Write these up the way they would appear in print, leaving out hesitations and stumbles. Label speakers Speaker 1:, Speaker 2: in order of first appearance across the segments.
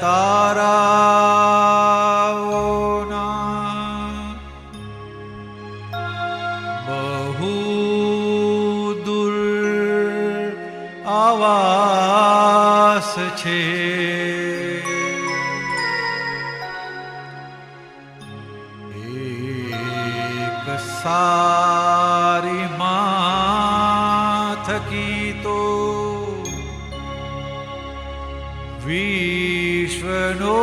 Speaker 1: તારાઓના બહુ દૂર આવાસ છે. એક સારી માં થકી તો વિશ્વનો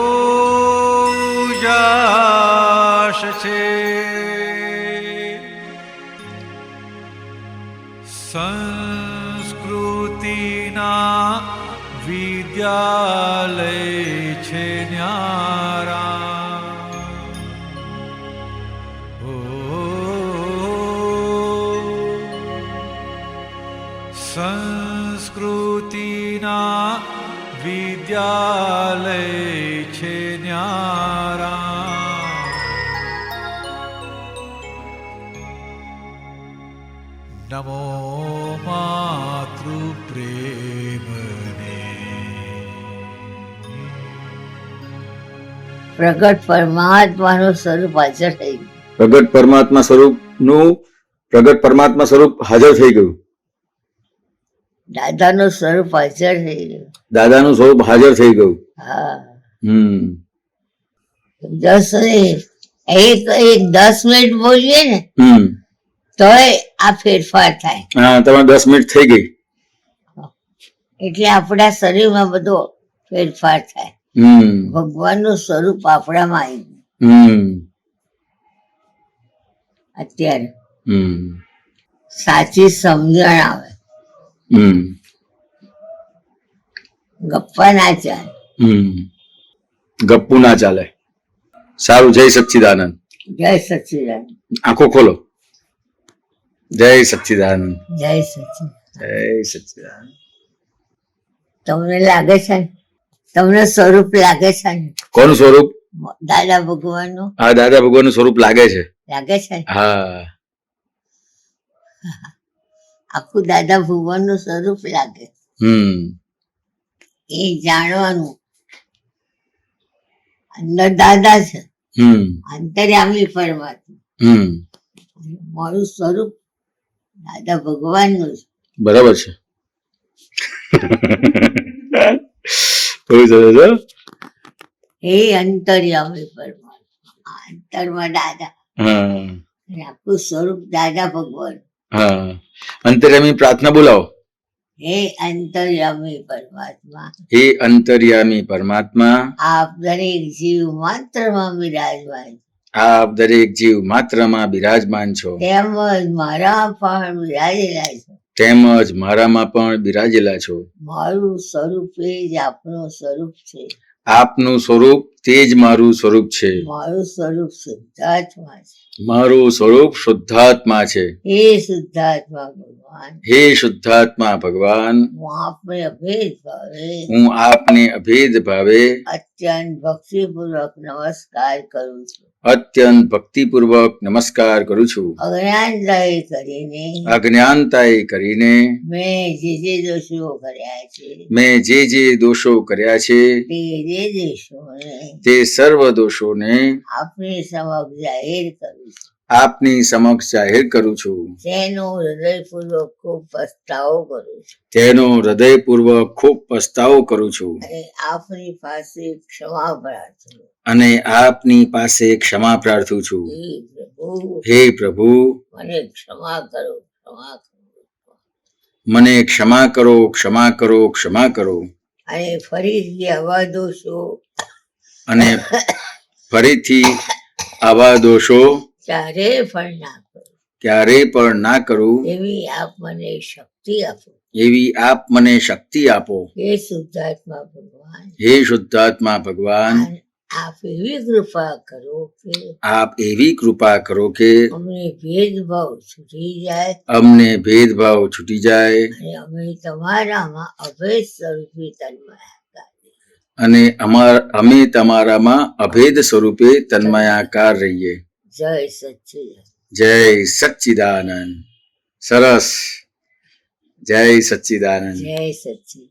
Speaker 1: યશ છે. સંસ્કૃતિના વિદ્યાલય છે ન્યારા. સંસ્કૃતિના વિદ્યાલય છે ન્યારા. નમો માતૃ પ્રેમને.
Speaker 2: પ્રગટ પરમાત્માનું સ્વરૂપ હાજર થઈ ગયું.
Speaker 3: પ્રગટ પરમાત્મા સ્વરૂપ હાજર થઈ ગયું.
Speaker 2: દાદાનું સ્વરૂપ હાજર થઈ ગયું.
Speaker 3: દાદાનું સ્વરૂપ હાજર થઈ ગયું.
Speaker 2: હા. 10 મિનિટ બોલીએ ને તોય આ ફેરફાર થાય.
Speaker 3: હા, તમારે 10 મિનિટ થઈ ગઈ
Speaker 2: એટલે આપણા શરીરમાં બધો ફેરફાર થાય. ભગવાનનું સ્વરૂપ આપણામાં આવી ગયું. અત્યારે સાચી સમજણ આવે. ગપ્પા ના ચાલે.
Speaker 3: ગપ્પુ ના ચાલે. સારું. જય સચ્ચિદાનંદ.
Speaker 2: જય સચ્ચિદાનંદ.
Speaker 3: આંખો ખોલો. જય સચ્ચિદાનંદ.
Speaker 2: જય સચ્ચિદાનંદ.
Speaker 3: જય સચ્ચિદાનંદ.
Speaker 2: તમને લાગે છે ને? તમને સ્વરૂપ લાગે છે ને?
Speaker 3: કોનું સ્વરૂપ?
Speaker 2: દાદા ભગવાનનું.
Speaker 3: હા, દાદા ભગવાનનું સ્વરૂપ લાગે છે.
Speaker 2: લાગે છે?
Speaker 3: હા,
Speaker 2: આખું દાદા ભગવાનનું સ્વરૂપ લાગે. એ જાણવાનું. અંદર દાદા છે, અંતર્યામી પરમાત્મા. મારું સ્વરૂપ દાદા ભગવાનનું છે.
Speaker 3: બરાબર છે. બહુ સરસ.
Speaker 2: એ અંતર્યામી પરમાત્મા, અંતરમાં દાદા. આખું સ્વરૂપ દાદા ભગવાન.
Speaker 3: હા, અંતર્યામી પ્રાર્થના બોલાવો.
Speaker 2: હે અંતર્યામી પરમાત્મા,
Speaker 3: હે અંતર્યામી પરમાત્મા,
Speaker 2: આપ દરેક જીવ માત્રમાં બિરાજમાન.
Speaker 3: આપ દરેક જીવ માત્રમાં બિરાજમાન છો.
Speaker 2: તેમજ મારા પણ બિરાજેલા છો.
Speaker 3: તેમજ મારામાં પણ બિરાજેલા છો.
Speaker 2: મારું સ્વરૂપ એ જ આપનું સ્વરૂપ છે.
Speaker 3: આપનું સ્વરૂપ તે જ મારું સ્વરૂપ છે.
Speaker 2: મારું સ્વરૂપ શુદ્ધાત્મા છે.
Speaker 3: મારું સ્વરૂપ શુદ્ધાત્મા છે.
Speaker 2: હે શુદ્ધાત્મા ભગવાન,
Speaker 3: હે શુદ્ધાત્મા ભગવાન,
Speaker 2: હું આપને અભેદ ભાવે,
Speaker 3: હું આપને અભેદ ભાવે
Speaker 2: અત્યંત ભક્તિપૂર્વક નમસ્કાર કરું છું.
Speaker 3: અત્યંત ભક્તિપૂર્વક નમસ્કાર કરું છું.
Speaker 2: અજ્ઞાનતાએ કરીને
Speaker 3: મેં જે દોષો કર્યા છે તે સર્વ દોષોને
Speaker 2: આપની સમક્ષ જાહેર કરું છું.
Speaker 3: આપની સમક્ષ જાહેર કરું છું.
Speaker 2: તેનો હૃદયપૂર્વક ખૂબ પસ્તાવો કરું છું.
Speaker 3: તેનો હૃદયપૂર્વક ખૂબ પસ્તાવો કરું છું.
Speaker 2: અને આપની પાસે ક્ષમા પ્રાર્થું.
Speaker 3: અને આપની પાસે ક્ષમા પ્રાર્થું છું. હે પ્રભુ,
Speaker 2: મને ક્ષમા કરો, ક્ષમા કરો.
Speaker 3: મને ક્ષમા કરો, ક્ષમા કરો, ક્ષમા કરો.
Speaker 2: અને ફરીથી આવા દોષો
Speaker 3: અને ફરીથી આવા દોષો
Speaker 2: ક્યારે પણ ના કરું.
Speaker 3: ક્યારેય પણ ના કરું.
Speaker 2: એવી આપ મને શક્તિ આપો.
Speaker 3: એવી આપ મને શક્તિ આપો.
Speaker 2: હે શુદ્ધાત્મા ભગવાન,
Speaker 3: હે શુદ્ધાત્મા ભગવાન,
Speaker 2: આપ એવી કૃપા કરો કે
Speaker 3: આપ એવી કૃપા કરો કે
Speaker 2: અમને ભેદભાવ છૂટી જાય.
Speaker 3: અમને ભેદભાવ છૂટી જાય.
Speaker 2: અને અમે તમારામાં અભેદ સ્વરૂપે તન્મયાકાર.
Speaker 3: અને અમે તમારામાં અભેદ સ્વરૂપે તન્મયાકાર રહીએ.
Speaker 2: જય સચ્ચિદાનંદ.
Speaker 3: જય સચ્ચિદાનંદ. સરસ. જય સચ્ચિદાનંદ.
Speaker 2: જય સચ્ચિદાનંદ.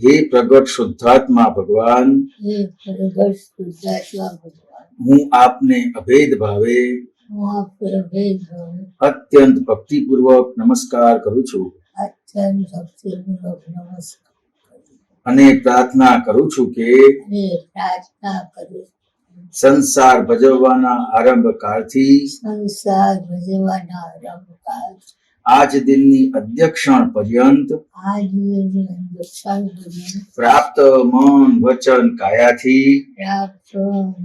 Speaker 3: હે પ્રગટ શુદ્ધાત્મા ભગવાન,
Speaker 2: હે પ્રગટ શુદ્ધાત્મા ભગવાન,
Speaker 3: હું આપને અભેદ ભાવે
Speaker 2: હું આપને ભેદ ભાવે
Speaker 3: અત્યંત ભક્તિપૂર્વક નમસ્કાર કરું છું
Speaker 2: અત્યંત ભક્તિપૂર્વક નમસ્કાર
Speaker 3: અને પ્રાર્થના કરું છું કે
Speaker 2: અને પ્રાર્થના કરું છું.
Speaker 3: સંસાર ભજવવાના આરંભ કાળથી
Speaker 2: સંસાર ભજવાના આરંભકાળ
Speaker 3: આજ દિનની અધ્યક્ષણ પર્યંત
Speaker 2: આજની અંધક્ષણ પર્યંત
Speaker 3: પ્રાપ્ત મન વચન કાયાથી
Speaker 2: પ્રાપ્ત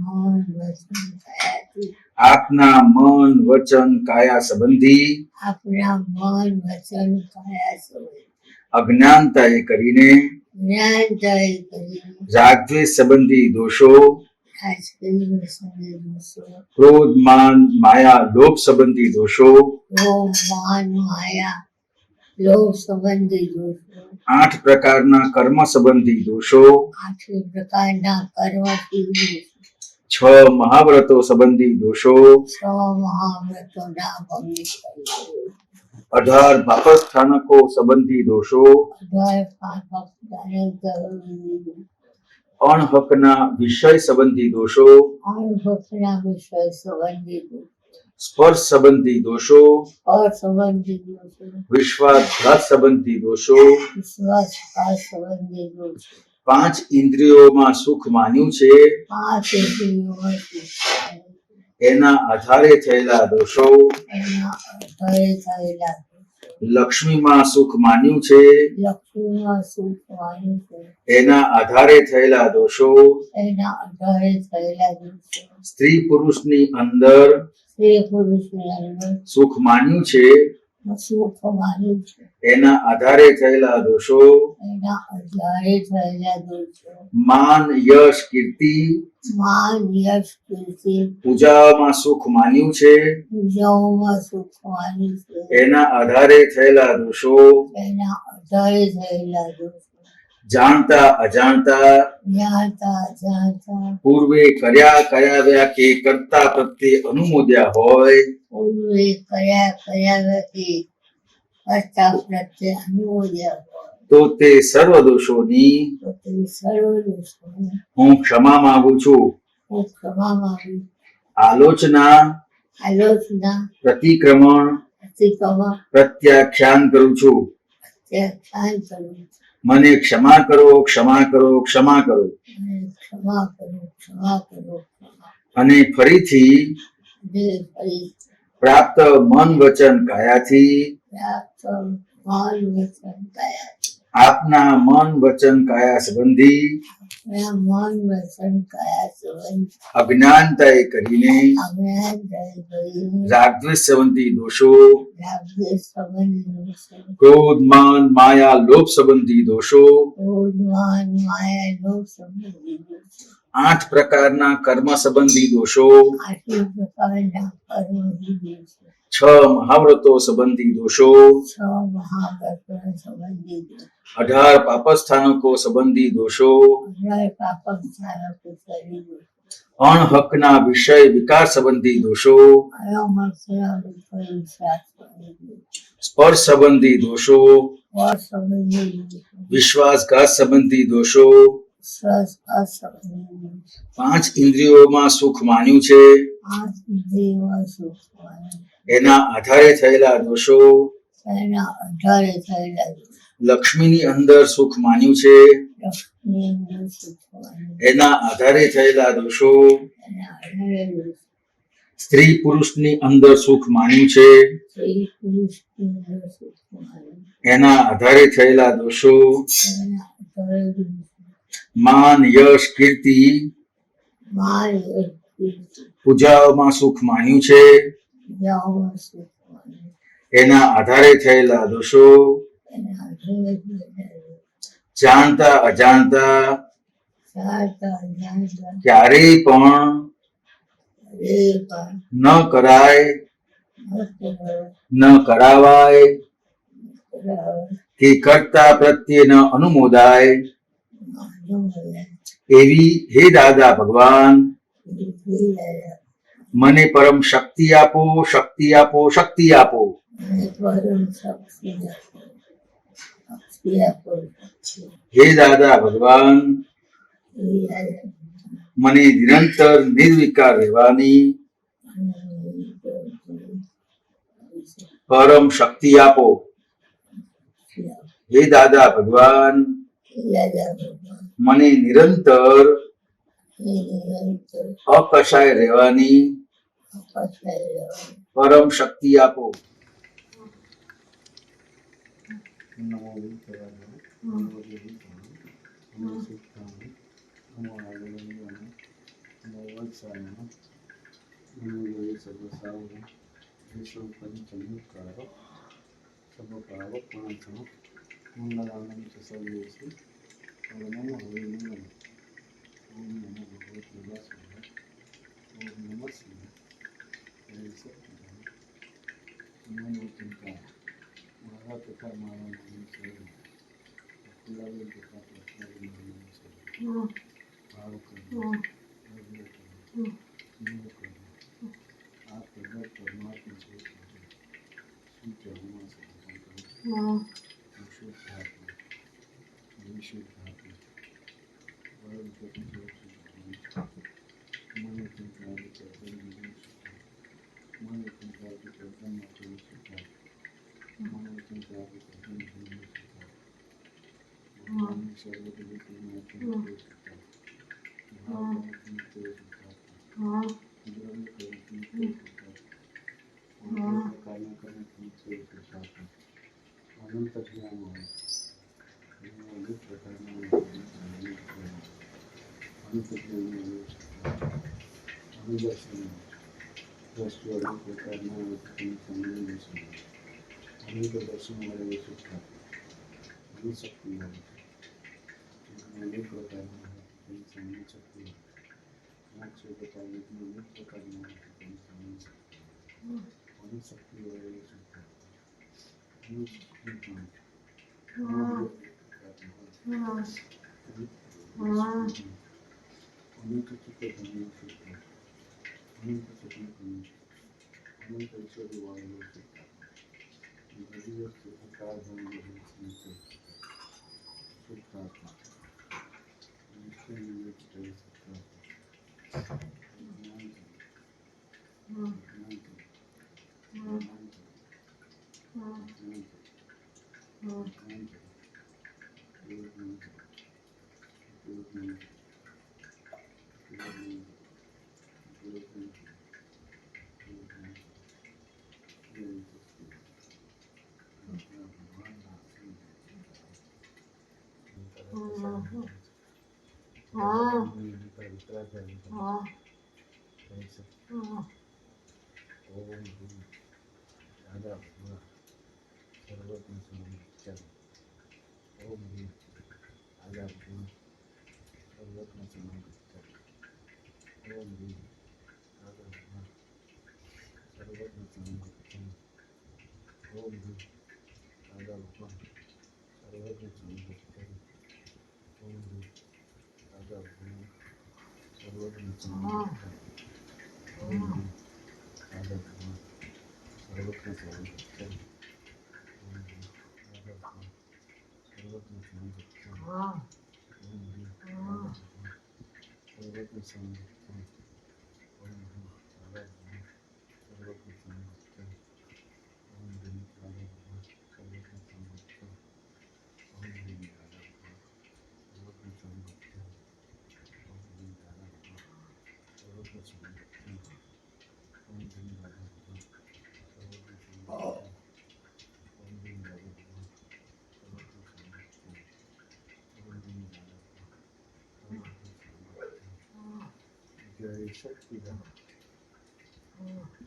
Speaker 2: મન વચન કાયાથી
Speaker 3: આપના મન વચન કાયા સંબંધી
Speaker 2: આપણા મન વચન કાયા સંબંધી
Speaker 3: અજ્ઞાનતાએ કરીને
Speaker 2: જ્ઞાનદાય કરીને
Speaker 3: રાગદ્વેષ સંબંધી દોષો,
Speaker 2: રાજકીય સંદેશો
Speaker 3: ક્રોધ માન માયા લોભ સંબંધી દોષો,
Speaker 2: લોભ માન માયા લોભ સંબંધી દોષો
Speaker 3: 8 પ્રકારના કર્મ સંબંધી દોષો,
Speaker 2: 8 પ્રકારના કર્મથી દોષો
Speaker 3: 6 મહાવ્રતો સંબંધી દોષો,
Speaker 2: 6 મહાવ્રતોના ભંગ
Speaker 3: 18 પાપસ્થાનકો સંબંધી દોષો,
Speaker 2: 18 પાપસ્થાનકો
Speaker 3: અણહકના વિષય સંબંધી દોષો,
Speaker 2: અણભક્ષના વિષય સંબંધી દોષો
Speaker 3: સ્પર્શ સંબંધી દોષો,
Speaker 2: અસંબંધી દોષો
Speaker 3: વિશ્વાસઘાત સંબંધી દોષો,
Speaker 2: વિશ્વાસઘાત સંબંધી દોષો
Speaker 3: 5 ઇન્દ્રિયોમાં સુખ માન્યું છે
Speaker 2: 5 ઇન્દ્રિયોમાં સુખ
Speaker 3: એના આધારે થયેલા દોષો,
Speaker 2: એના આધારે થયેલા
Speaker 3: લક્ષ્મીમાં સુખ માન્યું છે
Speaker 2: લક્ષ્મીમાં સુખ માન્યું છે
Speaker 3: એના આધારે થયેલા દોષો,
Speaker 2: એના આધારે થયેલા દોષો
Speaker 3: સ્ત્રી પુરુષની અંદર
Speaker 2: સ્ત્રી પુરુષની અંદર
Speaker 3: સુખ માન્યું છે
Speaker 2: સુખ માન્યું છે
Speaker 3: એના આધારે થયેલા દોષો,
Speaker 2: એના આધારે થયેલા દોષો
Speaker 3: માન યશ કીર્તિ
Speaker 2: માન યશ કીર્તિ
Speaker 3: પૂજામાં સુખ માન્યું છે
Speaker 2: પૂજાઓમાં સુખ માન્યું છે
Speaker 3: એના આધારે થયેલા દોષો,
Speaker 2: એના આધારે થયેલા દોષો
Speaker 3: જાણતા અજાણતા
Speaker 2: જાણતા જાણતા
Speaker 3: પૂર્વે કર્યા કે કરતા પ્રત્યે અનુમોદ્યા હોય
Speaker 2: પૂર્વે કર્યા વ્યક્તિ કરતા પ્રત્યે અનુમોદ્યા હોય
Speaker 3: તો તે સર્વ દોષોની
Speaker 2: તો તે સર્વ દોષોને
Speaker 3: હું ક્ષમા માંગુ છું.
Speaker 2: હું ક્ષમા માંગુ
Speaker 3: આલોચના
Speaker 2: આલોચના
Speaker 3: પ્રતિક્રમણ
Speaker 2: પ્રતિક્રમણ
Speaker 3: પ્રત્યાખ્યાન કરું છું.
Speaker 2: પ્રત્યાખ્યાન કરું
Speaker 3: મને ક્ષમા કરો ક્ષમા કરો ક્ષમા કરો
Speaker 2: અને ક્ષમા કરો ક્ષમા કરો
Speaker 3: અને ફરીથી
Speaker 2: અને ફરી
Speaker 3: પ્રાપ્ત મન વચન કાયાથી
Speaker 2: પ્રાપ્ત માન વચન કયા
Speaker 3: આપના મન વચન કાયા સંબંધી
Speaker 2: મન વચન કયા સંબંધ
Speaker 3: અજ્ઞાનતાએ કરીને
Speaker 2: અજ્ઞાન કરી
Speaker 3: રાગદ્વેષ સંબંધી દોષો,
Speaker 2: રાગદ્વેષ સંબંધી દોષો
Speaker 3: ક્રોધ માન માયા લોભ સંબંધી દોષો,
Speaker 2: ક્રોધમાન માયા લોભ સંબંધી દોષો
Speaker 3: 8 પ્રકારના કર્મ સંબંધી દોષો,
Speaker 2: 8 પ્રકારના કર્મથી દોષો
Speaker 3: 6 મહાવ્રતો સંબંધી દોષો,
Speaker 2: 6 મહાવ્રતો સંબંધી દોષો
Speaker 3: 18 પાપસ્થાનકો સંબંધી દોષો,
Speaker 2: 18 પાપસ્થાનકો કરી દોષો
Speaker 3: અણહકના વિષય વિકાર સંબંધી દોષો,
Speaker 2: અયમર્ષના વિષય સંબંધી
Speaker 3: સ્પર્શ સંબંધી દોષો,
Speaker 2: સંબંધી દોષો
Speaker 3: વિશ્વાસઘાત સંબંધી દોષો,
Speaker 2: સ્વસ્થ સંબંધી
Speaker 3: 5 ઇન્દ્રિયોમાં સુખ માન્યું છે
Speaker 2: આ ઇન્દ્રિયોમાં સુખ માન્યું
Speaker 3: એના આધારે થયેલા દોષો,
Speaker 2: એના આધારે થયેલા દોષો
Speaker 3: લક્ષ્મીની અંદર સુખ માન્યું છે
Speaker 2: લક્ષ્મી અંદર સુખ માન્યું
Speaker 3: એના આધારે થયેલા દોષો,
Speaker 2: એના આધારે દોષો
Speaker 3: સ્ત્રી પુરુષની અંદર સુખ માન્યું છે
Speaker 2: સ્ત્રી પુરુષની અંદર સુખ માન્યું
Speaker 3: એના આધારે થયેલા દોષો,
Speaker 2: એના આધારે દોષો
Speaker 3: માન યશ કીર્તિ
Speaker 2: માન
Speaker 3: પૂજાઓમાં સુખ માન્યું છે
Speaker 2: પૂજાઓમાં સુખ માન્યું
Speaker 3: એના આધારે થયેલા દોષો,
Speaker 2: એના આધારે થયેલા દોષો
Speaker 3: જાણતા અજાણતા
Speaker 2: જાણતા અજાણતા
Speaker 3: ક્યારેય પણ
Speaker 2: એ પણ
Speaker 3: ન કરાય
Speaker 2: કરાય
Speaker 3: ન કરાવાય કે કરતા પ્રત્યે ન અનુમોદાય એવી હે દાદા ભગવાન મને પરમ શક્તિ આપો શક્તિ આપો શક્તિ આપો.
Speaker 2: પરમ શક્તિ આપો શક્તિ આપો
Speaker 3: હે દાદા ભગવાન મને નિરંતર નિર્વિકાર રહેવાની પરમ શક્તિ આપો. હે દાદા ભગવાન મને નિરંતર અકશાય રહેવાની પરમ શક્તિ આપો.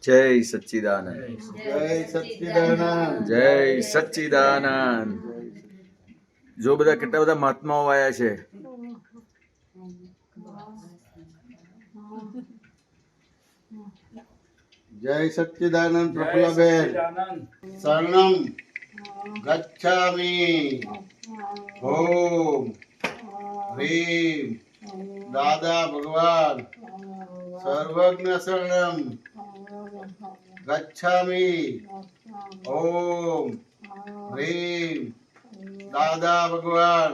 Speaker 3: જય સચ્ચિદાનંદ. જય સચ્ચિદાનંદ. જો બધા કેટલા બધા મહાત્માઓ આવ્યા છે.
Speaker 4: જય સચ્ચિદાનંદ પ્રફુલ્લાબેન. શરણમ ગચ્છામિ. ઓમ હ્રીમ દાદા ભગવાન સર્વજ્ઞ શરણમ ગચ્છામિ. ઓમ હ્રીમ દાદા ભગવાન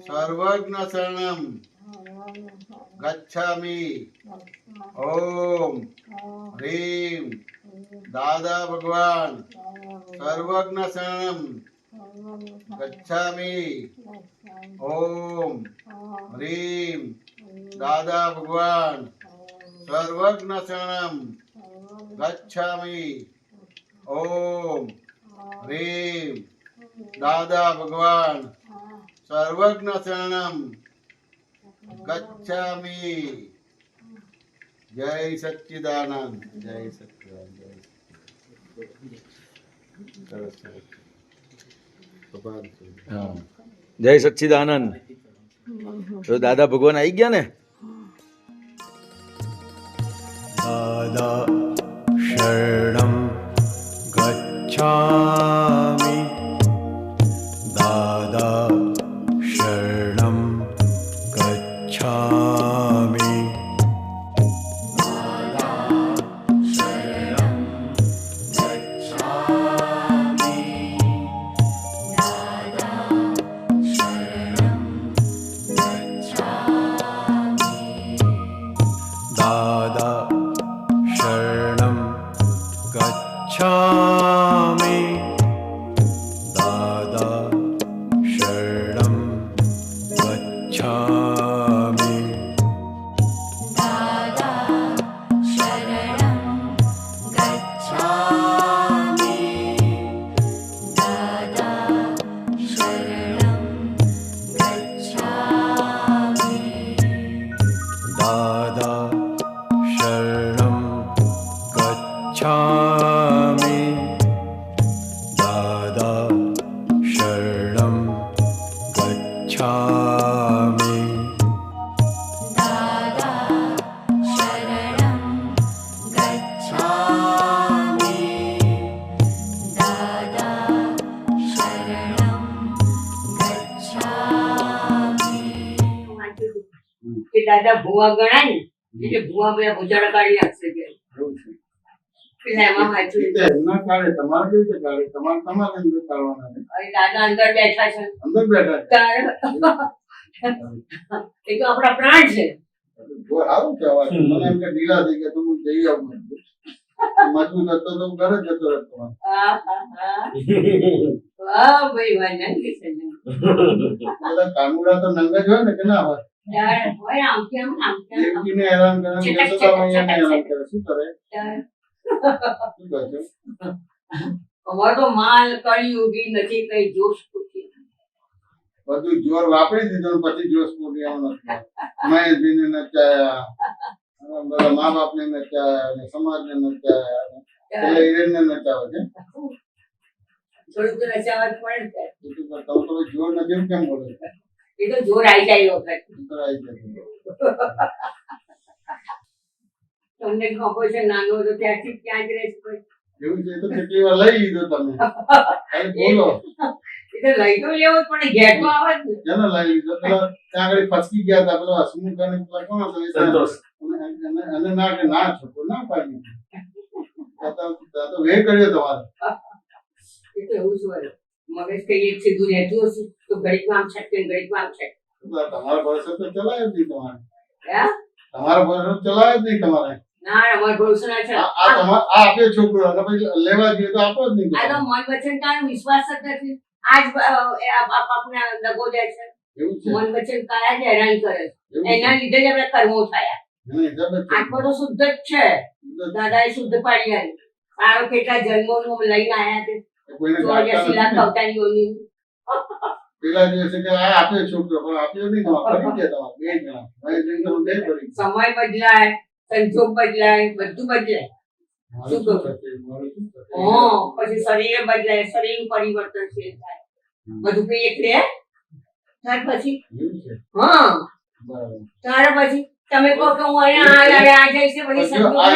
Speaker 4: સર્વજ્ઞ શરણમ ગચ્છામિ. ઓમ હ્રીમ દાદા ભગવાન સર્વજ્ઞ શરણમ ગચ્છામિ. ઓમ હ્રીમ દાદા ભગવાન સર્વજ્ઞ શરણમ ગચ્છામિ. ઓમ હ્રીમ દાદા ભગવાન સર્વજ્ઞ શરણમ ગચ્છામિ. જય સચ્ચિદાનંદ. જય સચ્ચિદાનંદ. સરસ સરસ.
Speaker 3: હા. જય સચ્ચિદાનંદ. તો દાદા ભગવાન આવી ગયા ને.
Speaker 1: દાદા શરણં ગચ્છામિ. દાદા શરણં ગચ્છામિ. દાદા શરણં ગચ્છામિ. દાદા શરણં ગચ્છામિ. દાદા શરણં ગચ્છામિ. દાદા શરણં ગચ્છામિ.
Speaker 2: કે દાદા ભૂવા ગણાય ને એટલે ભૂવા બધા ભૂજાડા કાઢી આપશે કે પેલા એમાં વાંચ્યું
Speaker 4: રીતે એમના કાળે તમારે કેવી રીતે કાળે તમારે તમારે અંદર કાઢવાના છે.
Speaker 2: અરે દાદા અંદર બેઠા છે
Speaker 4: અંદર બેઠા છે.
Speaker 2: તારે એ તો આપણા પ્રાણ છે.
Speaker 4: બહુ સારું કહેવાય. મને એમ કે ઢીલા થઈ ગયા તો હું જઈ આવું. મજબૂત હતો તો હું ઘરે જ જતો રહેતો.
Speaker 2: વાહ ભાઈ વાહ નંગી છે નંગી.
Speaker 4: બધા કાનુડા તો નંગ જ હોય ને કે ના હોય.
Speaker 2: યાર હોય આમ કેમ
Speaker 4: દેવકીને હેરાન કરે, યશોદા મૈયાને હેરાન કરે. શું કરે? શું કહે છે?
Speaker 2: અમારો તો માલ કળી ઉભી નથી કઈ જોશ પૂછી.
Speaker 4: બધું જોર વાપરી દીધું ને પછી જોશ પૂરી આવવાનું નથી. મહેશભાઈને નચાયા, બધા મા બાપને નચાયા અને સમાજને નચાયા અને છેલ્લે હિરેનને નચાવે છે.
Speaker 2: થોડુંક તો રચાવટ પડે ને.
Speaker 4: તમે તો જોર નથી કેમ બોલે?
Speaker 2: એ તો જોર આવી જાય એ વખત.
Speaker 4: અંદર આવી જાય.
Speaker 2: તમને ખબર છે નાનો હતો ત્યારથી ત્યાં જ રહે છે.
Speaker 4: એવું છે તો કેટલી વાર લઈ લીધો તમે? ખાલી બોલો.
Speaker 2: એ તો લઈ તો લેવો જ પડે, ઘેર તો આવે જ ને.
Speaker 4: કેને લઈ લીધો? પેલા ત્યાં આગળ ફસકી ગયા હતા. પેલો હસમુખ અને પેલા કોણ હતો? સંતોષ. અને ના કે ના છોકરો ના પાડી. તો વે કર્યો તમારે.
Speaker 2: એ તો એવું જ હોય. મગજ કઈ એક સીધું રહેતું હશે તો ઘડીકમાં આમ છટકે ઘડીકમાં આમ છટકે.
Speaker 4: તમારા ભરોસે તો ચલાય જ નહીં તમારે.
Speaker 2: હે?
Speaker 4: તમારા ભરોસે ચલાય જ નહીં તમારે.
Speaker 2: ના અમારો ભરોસો ના છે.
Speaker 4: આ આપ્યો છોકરો અને પછી લેવા જોઈએ તો આપો જ નહીં.
Speaker 2: આ તો મન વચન કાનો વિશ્વાસ જ નથી. આજ બાપને દગો જાય છે.
Speaker 4: એવું છે.
Speaker 2: મન વચન કાયા જ હેરાન કરે છે.
Speaker 4: એવું છે.
Speaker 2: એના લીધે જ આપણે કર્મો થયા.
Speaker 4: એની હિસાબ જ છે.
Speaker 2: આત્મા તો શુદ્ધ જ છે. દાદાએ શુદ્ધ પાડી આવી. આવો કેટલા જન્મોનું લઈને આયા છે.
Speaker 4: કોઈને
Speaker 2: 84 લાખ અવતારીઓની.
Speaker 4: પેલા દિવસે કે આ આપ્યો છોકરો પણ આપ્યો નહીં. તમારે ફરી ગયા તમારે બે જણા. મારી જિંદગીમાં બે ફરી.
Speaker 2: સમય બદલાય, સંજોગ બદલાય, બધું બદલાય.
Speaker 4: મારું શું થશે? મારું શું થશે?
Speaker 2: પછી શરીર બદલાય, શરીરનું પરિવર્તનશીલ થાય. બધું કઈ એક રહે ત્યાર પછી
Speaker 4: એવું છે. બરાબર.
Speaker 2: ત્યાર પછી તમે કહો કે હું અહીંયા આ જઈશ ને પછી સંજોગ ના આવે.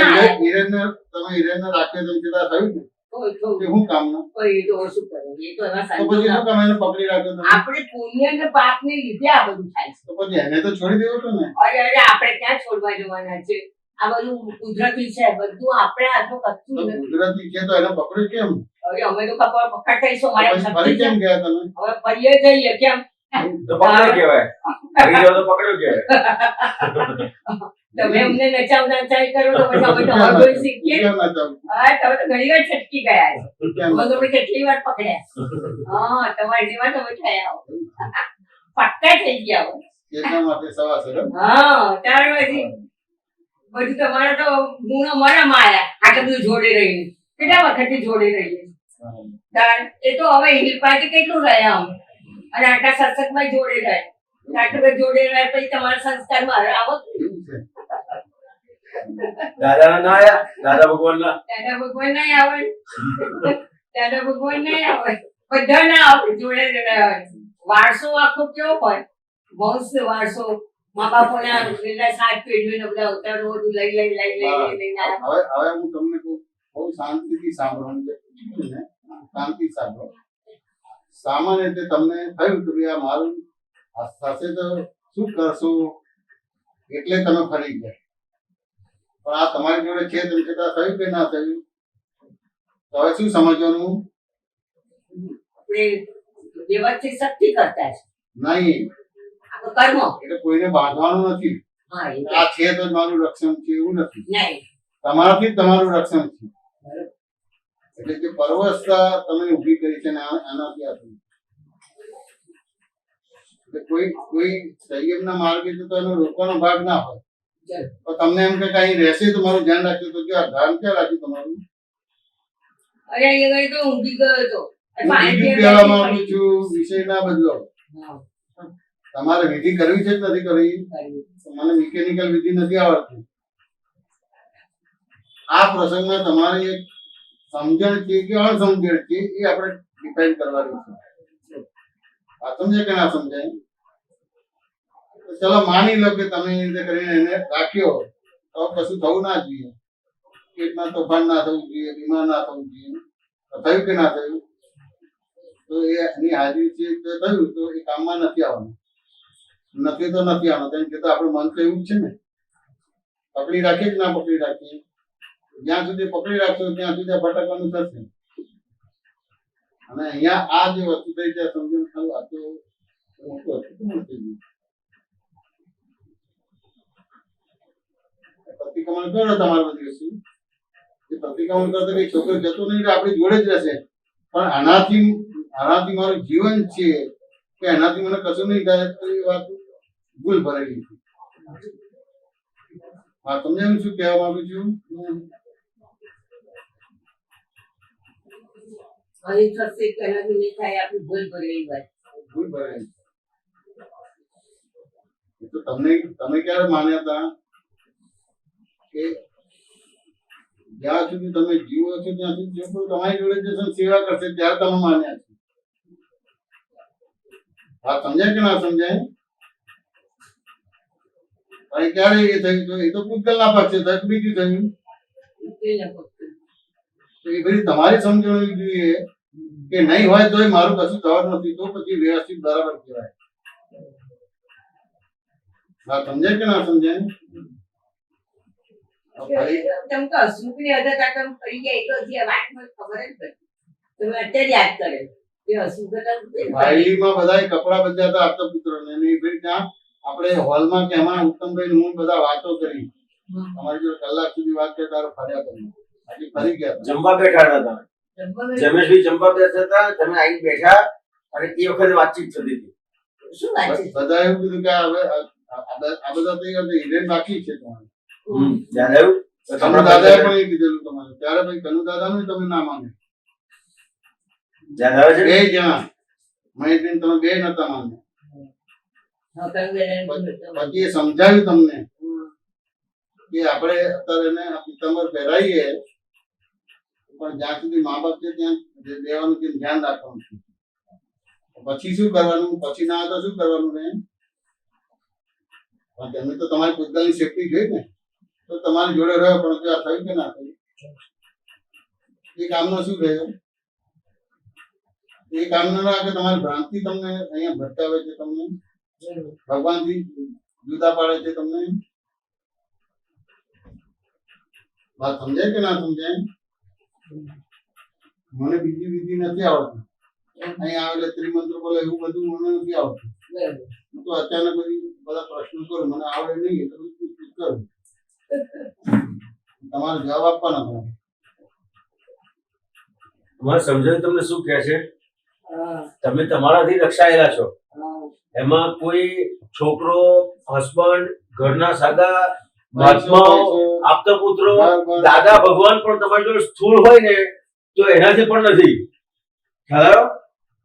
Speaker 4: તમે હિરેનને રાખ્યો તો કેટલા થયું ને?
Speaker 2: કોઈ તો
Speaker 4: કે હું કામનું?
Speaker 2: કોઈ તો શું કરે? એ તો એમાં
Speaker 4: તો
Speaker 2: સંજોગ
Speaker 4: પછી
Speaker 2: ના-
Speaker 4: શું કામ એને પકડી રાખ્યો તમે?
Speaker 2: આપણે પુણ્ય ને પાપ ને લીધે આ બધું થાય છે.
Speaker 4: તો પછી એને તો છોડી દેવો તો ને.
Speaker 2: અરે અરે આપણે ક્યાં છોડવા જવાના છે? આ બધું કુદરતી છે, બધું આપણે હાથમાં
Speaker 4: તો
Speaker 2: કશું નથી.
Speaker 4: કુદરતી છે તો એને પકડ્યું કેમ?
Speaker 2: હવે અમે તો પકડતાઈશું, મારે
Speaker 4: પછી
Speaker 2: શક્તિ
Speaker 4: ફરી
Speaker 2: છે.
Speaker 4: કેમ ગયા તમે?
Speaker 2: હવે ફરીએ જઈએ કેમ?
Speaker 3: તો પકડ્યો કહેવાય. ફરી જાઓ તો પકડ્યો કહેવાય.
Speaker 2: તમે અમને નચાઈ કરો તો પછી અમે તમારું જોઈ શીખીએ.
Speaker 4: કેમ ના ચાલુ?
Speaker 2: હા, તમે તો ઘણી વાર છટકી ગયા છો.
Speaker 4: કેમ?
Speaker 2: અમે તો કેટલી વાર પકડ્યા. હા, તમારી જેવા તમે થયા હો. પક્કા થઈ ગયા હો.
Speaker 4: એટલા માટે સવા છે એમ?
Speaker 2: હા, ત્યાર પછી બધું તમારે તો ગુણો મનામાં આયા. આટલું બધું જોડે રહીને કેટલા વખતથી જોડે રહીએ. એ તો હવે હિલ પાર્ટી કેટલું રહ્યા અમે, અને આટલા સત્સંગમાં જોડે રહ્યા. આટલું બધું જોડે રહ્યા પછી તમારા સંસ્કારમાં આવત નહીં.
Speaker 4: એવું છે.
Speaker 3: દાદાના ના આયા? દાદા ભગવાનના?
Speaker 2: દાદા ભગવાન નહીં આવે. દાદા ભગવાન નહીં આવે. બધા ના આવે, જોડે જોડે આવે. વારસો આખો કેવો હોય, વંશ વારસો, મા બાપોના પેલા 7 પેઢીઓને બધા અવતારો બધું લઈ લઈને આવ્યા.
Speaker 4: હવે હું તમને કહું, બહુ શાંતિથી સાંભળવાનું છે ને? શાંતિ સાંભળો. સામાન્ય રીતે તમને થયું કે ભાઈ આ મારું આ થશે તો શું કરશો, એટલે તમે ફરી ગયા. પણ આ તમારી જોડે છે તેમ છતાં થયું કે ના થયું, તો હવે શું સમજવાનું?
Speaker 2: આપણે વ્યવસ્થિત શક્તિ કરતા છે.
Speaker 4: નહીં,
Speaker 2: આ તો કર્મ.
Speaker 4: એટલે કોઈને બાંધવાનું નથી.
Speaker 2: હા, એ
Speaker 4: આ છે તો જ મારું રક્ષણ છે એવું નથી.
Speaker 2: નહીં.
Speaker 4: તમારાથી જ તમારું રક્ષણ છે. એટલે જે પરવશતા તમે ઊભી કરી છે ને આનાથી આ થયું. એટલે કોઈ સંયમના માર્ગે તો એનો રોકવાનો ભાગ ના હોય.
Speaker 2: ચાલો.
Speaker 4: તો તમને એમ કે કઈ રહેશે તો મારું ધ્યાન રાખજો, તો આ ધ્યાન ક્યાં રાખ્યું તમારું?
Speaker 2: અરે અહીંયા આગળ તો ઊંઘી ગયો હતો.
Speaker 4: હું બીજું કહેવા માંગુ છું, વિષય ના બદલો.
Speaker 2: હા,
Speaker 4: તમારે વિધિ કરવી છે કે નથી કરવી?
Speaker 2: કર્યું.
Speaker 4: તો મને મિકેનિકલ વિધિ નથી આવડતી. આ પ્રસંગમાં તમારી એક સમજણ છે કે અણસમજણ છે એ આપણે ડિપેન્ડ કરવાની છે. આ સમજાય કે ના સમજાય? તો ચલો માની લો કે તમે એ રીતે કરીને એને રાખ્યો, તો કશું થવું ના જોઈએ. પેટમાં તોફાન ના થવું જોઈએ, બીમાર ના થવું જોઈએ. તો થયું કે ના થયું? તો એની હાજરી છે તો થયું, તો એ કામમાં નથી આવવાનું. નથી તો નથી આવવાનું. તેમ છતાં આપણું મન તો એવું જ છે ને, પકડી રાખીએ કે ના પકડી રાખીએ? જ્યાં સુધી પકડી રાખશો ત્યાં સુધી આ ભટકવાનું થશે. અને અહીંયા આ જે વસ્તુ થઈ ત્યાં સમજણ થયું, આ તો મોટું હતું, થઈ ગયું. પ્રતિક્રમણ કરો તમારા દિવસે. એ પ્રતિક્રમણ કરતો કે છોકરો જતો નહીં એટલે આપણી જોડે જ રહેશે. પણ આનાથી મારું જીવન છે કે એનાથી મને કશું નહીં થાય, તો એ વાત ભૂલ ભરેલી છે. હા, તમને હું શું કહેવા માંગુ છું?
Speaker 2: અહીં થશે કે એનાથી નહીં થાય, આપણી ભૂલ ભરેલી વાત.
Speaker 4: ભૂલ ભરેલી. એ તો તમે ક્યારે માન્યા હતા કે જ્યાં સુધી તમે જીવો છો ત્યાં સુધી જો કોઈ તમારી જોડે જશે ને સેવા કરશે ત્યારે તમે માન્યા છો. હા, સમજાય કે ના સમજાય? અને ક્યારે એ થયું? તો એ તો પૂતગલના પક્ષે થયું, બીજું થયું. તો એ બધી તમારી સમજણ હોવી જોઈએ કે નહીં હોય તોય મારું કશું થવાનું નથી, તો પછી વ્યવસ્થિત બરાબર કહેવાય. હા, સમજાય કે ના સમજાય?
Speaker 2: તમે તો હસમુખની અદત આ તમે ફરી ગયા, એ તો હજી આ વાત મને ખબર જ નથી. તમે અત્યારે યાદ કરે કે હસમુખ હતા.
Speaker 4: ભાઈમાં બધા કપડા બદલાતા આપતા પુત્રોને, અને એ ભાઈ ત્યાં આપણે હોલમાં કે એમાં ઉત્તમભાઈ હું બધા વાતો કરી. તમારી જોડે કલાક સુધી વાત કરતા ફર્યા તમે આજે ફરી ગયા.
Speaker 3: જમવા બેઠા હતા તમે. જમેશભાઈ જમવા બેઠા હતા, તમે આવી બેઠા અને એ વખતે વાતચીત થતી હતી.
Speaker 2: શું વાત છે?
Speaker 4: બધા એવું કીધું કે હવે આ બધા થઈ ગયા, હિરેન બાકી છે તમારે.
Speaker 3: ધ્યાન આવ્યું? તો
Speaker 4: કનુ
Speaker 3: તમારા
Speaker 4: દાદાએ પણ એ કીધેલું તમારે. ત્યારે ભાઈ કનુ દાદાનું તમે ના માને.
Speaker 3: ધ્યાન આવે છે?
Speaker 4: બે જણા મહેશબેન તમે બે નતા માને.
Speaker 2: હા, તમે બેન
Speaker 4: પછી એ સમજાવ્યું તમને કે આપણે અત્યારે એને આ પિત્તંબર પહેરાવીએ, પણ જ્યાં સુધી મા બાપ છે ત્યાં દેવાનું છે, ધ્યાન રાખવાનું છે. પછી શું કરવાનું? પછી ના આવે તો શું કરવાનું ને? પણ તમે તો તમારી પોતાની સેફટી જોઈ ને, તો તમારી જોડે રહ્યો, પણ જો આ થયું કે ના થયું? એ કામનો શું થયો? એ કામનો ના કે તમારી ભ્રાંતિ તમને અહીંયા ભટકાવે છે, તમને ભગવાનથી જુદા પાડે છે તમને. વાત સમજાય કે ના સમજાય? મને બીજી વિધિ નથી આવડતી. અહીંયા આવેલા ત્રિમંત્ર બોલે એવું બધું મને નથી આવડતું.
Speaker 2: બરાબર.
Speaker 4: હું તો અચાનક બધા પ્રશ્નો કરું, મને આવડે નહીં એટલે બધું પૂછપૂછ કરું. તમારે જવાબ આપવાના તમારે.
Speaker 5: અમારે સમજાયું તમને શું કહે છે?
Speaker 2: હા,
Speaker 5: તમે તમારાથી રક્ષાયેલા છો.
Speaker 2: હા.
Speaker 5: એમાં કોઈ છોકરો, હસબન્ડ, ઘરના સાગા, મહાત્માઓ, આપતા પુત્રો, દાદા ભગવાન પણ તમારી જોડે સ્થૂળ હોય ને તો એનાથી પણ નથી. ખ્યાલ આવ્યો?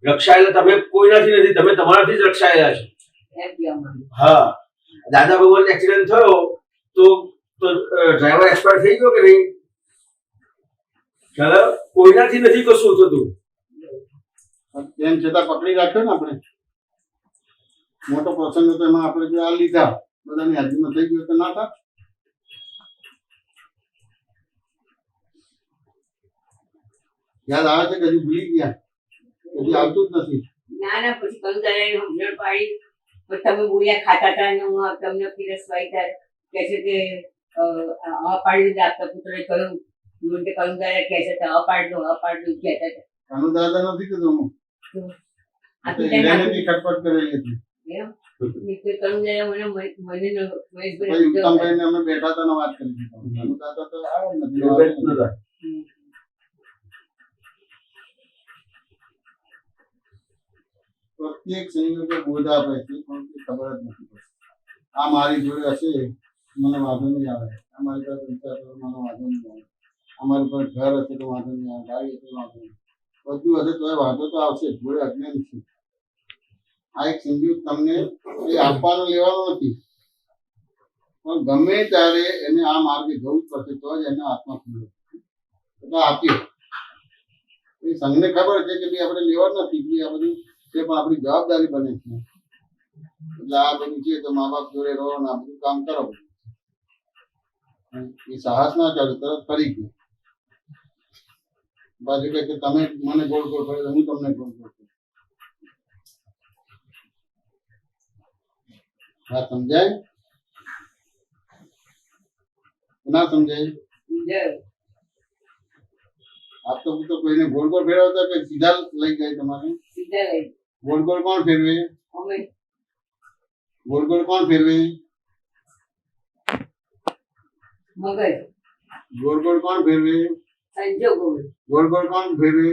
Speaker 5: રક્ષાયેલા તમે કોઈનાથી નથી, તમે તમારાથી જ રક્ષાયેલા છો.
Speaker 2: એમ કહેવા માંગુ.
Speaker 5: હા, દાદા ભગવાન એક્સિડન્ટ થયો તો ડ્રાઈવર એક્સપાયર થઈ ગયો કે નહીં? ખ્યાલ આવ્યો? કોઈનાથી નથી કશું થતું.
Speaker 4: તેમ છતાં પકડી રાખ્યો ને આપણે. મોટો પ્રસંગ હતો એમાં આપણે જો આ લીધા બધાની હાજરીમાં થઈ ગયું તો ના થાય. યાદ આવે છે કે હજુ ભૂલી ગયા? હજી આવતું જ નથી.
Speaker 2: ના ના, પછી કંદારાએ સમજણ પાડી. પણ તમે બોલ્યા ખાતા હતા ને હું તમને પીરસવાઈ ત્યારે કહે છે કે હા પાડી દીધા. આપતા પુત્રએ કહ્યું. મને કંદારા કહે છે કે હા પાડી દો કહેતા હતા.
Speaker 4: કાનુ દાદા નથી કીધું હું.
Speaker 2: આ
Speaker 4: તો
Speaker 2: તો તેને
Speaker 4: એની ખટપટ કરેલી હતી.
Speaker 2: એમ? નીચે કંદારા મને મહેશભાઈ
Speaker 4: પછી ઉત્તમભાઈ ને અમે બેઠા હતા ને વાત કરી દીધી. કાનુ દાદા તો આવે જ નથી. પ્રત્યેક સંયોગે બોધ આપે છે પણ તે ખબર જ નથી પડતી. આ મારી જોડે હશે મને વાંધો નહીં આવે. આ મારી પાસે પૈસા હશે તો મને વાંધો નહીં આવે. અમારી પાસે ઘર હશે તો વાંધો નહીં આવે. ગાડી હશે તો વાંધો નહીં. બધું હશે તો વાંધો તો આવશે. જોડે અજ્ઞાન છે. આ એક સંયુગ તમને એ આપવાનો લેવાનો નથી, પણ ગમે ત્યારે એને આ માર્ગે જવું જ પડશે તો જ એને આત્મા ખુલ્લો એટલે આપ્યો. એ સંઘને ખબર છે કે ભાઈ આપણે લેવા નથી, કે આ બધું તે પણ આપણી જવાબદારી બને છે. એટલે આ બધું છે તો મા બાપ જોડે રહો ને આ બધું કામ કરો. એ સાહસ ના ચાલુ, તરત ફરી ગયું. બાજુ કે તમે મને ગોળ ગોળ ફરે, હું તમને ગોળ ગોળ ફરું. હા, સમજાય ના સમજાય? આપ તો કોઈને ગોળ ગોળ ફેરવતા કે સીધા લઈ જાય તમારે?
Speaker 2: સીધા લઈ
Speaker 4: ગોળ ગોળ કોણ ફેરવે?
Speaker 2: અમે
Speaker 4: ગોળ ગોળ કોણ ફેરવે?
Speaker 2: મગજ
Speaker 4: ગોળ ગોળ કોણ ફેરવે?
Speaker 2: સંજોગો
Speaker 4: ગોળ ગોળ કોણ ફેરવે?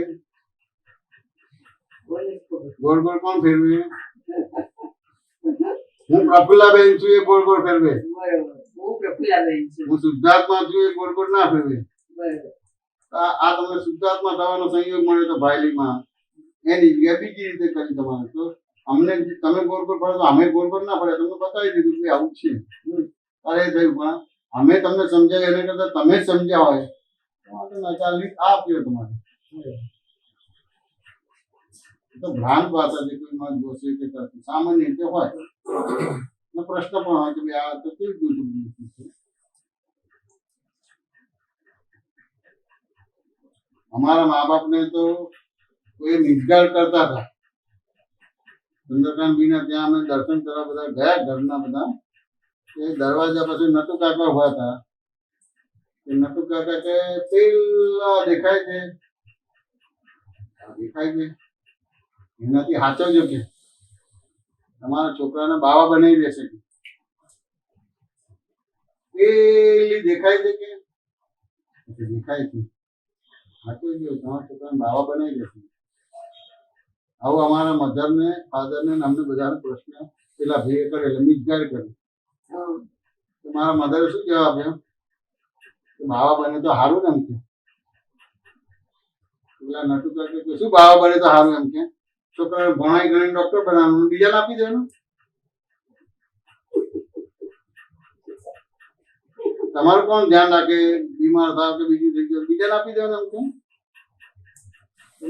Speaker 2: બોલે
Speaker 4: ગોળ ગોળ કોણ ફેરવે? હું પ્રફુલ્લાબેન છું, એ ગોળ ગોળ ફેરવે.
Speaker 2: બરોબર. હું પ્રફુલ્લાબેન છું.
Speaker 4: હું શુદ્ધાત્મા છું, એ ગોળ ગોળ ના ફેરવે.
Speaker 2: બરોબર.
Speaker 4: આ તમને શુદ્ધાત્મા થવાનો સંયોગ મળે તો ભાઈલીમાં એની જગ્યાએ બીજી રીતે કરી તમારે. તો અમને તમે ગોળ ગોળ પડે તો અમે ગોળ ગોળ ના પડે, તમને બતાવી દીધું કે આવું છે. અરે થયું, પણ અમે તમને સમજાય એને કરતા તમે જ સમજ્યા હોય તો ચાલી આ આપ્યો તમારે. તો ભ્રાંત ભાષા છે, કોઈ માં જોશે કે સામાન્ય રીતે હોય પ્રશ્ન પણ હોય કે ભાઈ આ તો કેવી દૂધ છે. અમારા મા બાપ ને તો કોઈ નિર્ગાળ કરતા હતા. ચંદ્રકાંત ભાઈ ત્યાં અમે દર્શન કરવા બધા ગયા, ઘરના બધા. એ દરવાજા પછી નટુ કાકા ઉભા હતા. નટુ કાકા કે પેલા દેખાય છે, દેખાય છે એનાથી સાચવજો કે તમારા છોકરાને બાવા બનાવી દેશે. પેલી દેખાય છે કે દેખાય છે, સાચવજો તમારા છોકરાને બાવા બનાવી દેશે. આવું અમારા મધર ને ફાધર ને અમને બધાનો પ્રશ્ન પેલા ભાઈએ કરે એટલે મિસગાઈડ કર્યું. મારા મધરે શું જવાબ આપ્યો કે બાવા બને તો સારું ને એમ કે. પેલા નટુ કાકા શું બાવા બને તો સારું એમ કે છોકરાને ભણાઈ ગણીને ડોક્ટર બનાવવાનું, બીજાને આપી દેવાનું. તમારું કોણ ધ્યાન રાખે? બીમાર થાવ કે બીજું થઈ ગયું બીજાને આપી દેવાનું એમ કે.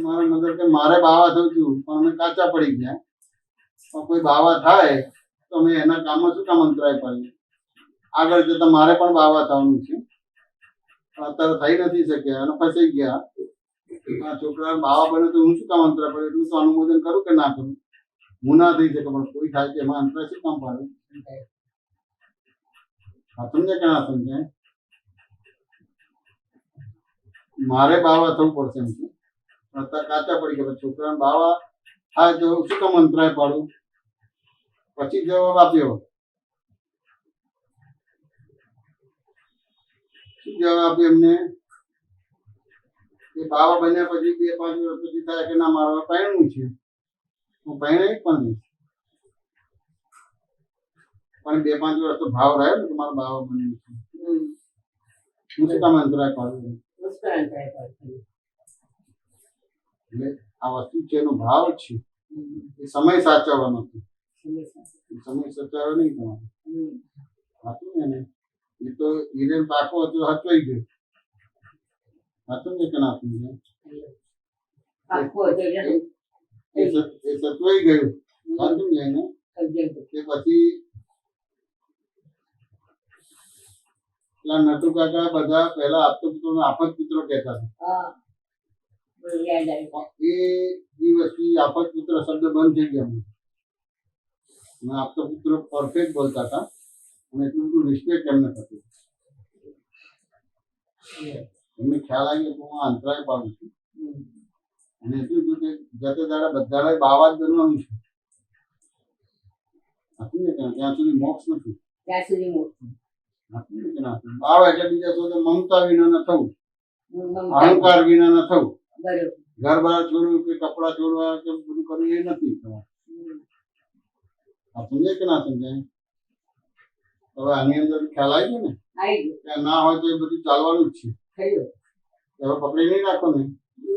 Speaker 4: મારા મધર કે મારે બાવા થયું છું પણ અમે કાચા પડી ગયા, પણ કોઈ બાવા થાય તો અમે એના કામમાં શું કામ અંતરાય પાડીએ? આગળ જતા મારે પણ બાવા થવાનું છે, અત્યારે થઈ નથી શક્યા અને ફસાઈ ગયા. આ છોકરા બાવા બને તો હું શું કામ અંતરાય પડે? એટલું તો અનુમોદન કરું કે ના કરું? હું ના થઈ શકે પણ કોઈ થાય છે એમાં અંતરાય શું કામ પાડે? સમજે કે ના સમજાય? મારે બાવા થવું પડશે એમ છે. પણ અત્યારે કાચા પડી ગયા. છોકરાને બાવા થાય તો શું કામ અંતરાય પાડું? પછી જવાબ આપ્યો. શું જવાબ આપ્યો એમને? કે બાવા બન્યા પછી 2-5 વર્ષ પછી થાય કે ના મારે પરણવું છે, હું પરણાઈ પણ નહીં. પણ 2-5 વર્ષ તો ભાવ રહ્યો ને કે મારા બાવા બન્યું છે. હું શું કામ અંતરાય પાડું? એટલે આ વસ્તુ છે એનો ભાવ જ છે. એ સમય સાચવવાનો છે. સમય સાચવવા નહીં તમારે. હતું ને એ તો હિરેન પાકો હતો, હચવાઈ ગયો. હતું ને કે ના હતું ને? એ સચવાઈ ગયું. હતું ને એને કે પછી પેલા નટુ કાકા બધા પહેલા આપતો પુત્રો આફત પુત્રો કહેતા હતા. એ દિવસથી આફત પુત્ર શબ્દ બંધ થઈ ગયા. મેં આપતો પુત્ર પરફેક્ટ બોલતા હતા અને એટલું બધું રિસ્પેક્ટ એમને થતું. એમને ખ્યાલ આવ્યો કે હું આ અંતરાય પાડું છું અને એટલું બધું કે જતે દાડા બધાને બાવા જ બનવાનું છે. હતું ને ત્યાં સુધી મોક્ષ નથી. બાવા એટલે બીજા શોધે મમતા વિના ન થવું, અહંકાર વિના ન થવું, ઘર બહાર છોડવું કે કપડા છોડવા કે બધું કરવું એ નથી. આ સમજાય કે ના સમજાય? હવે આની અંદર ખ્યાલ આવી ગયો ને કે ના હોય તો એ બધું ચાલવાનું જ છે. હવે પકડી નહીં રાખો ને.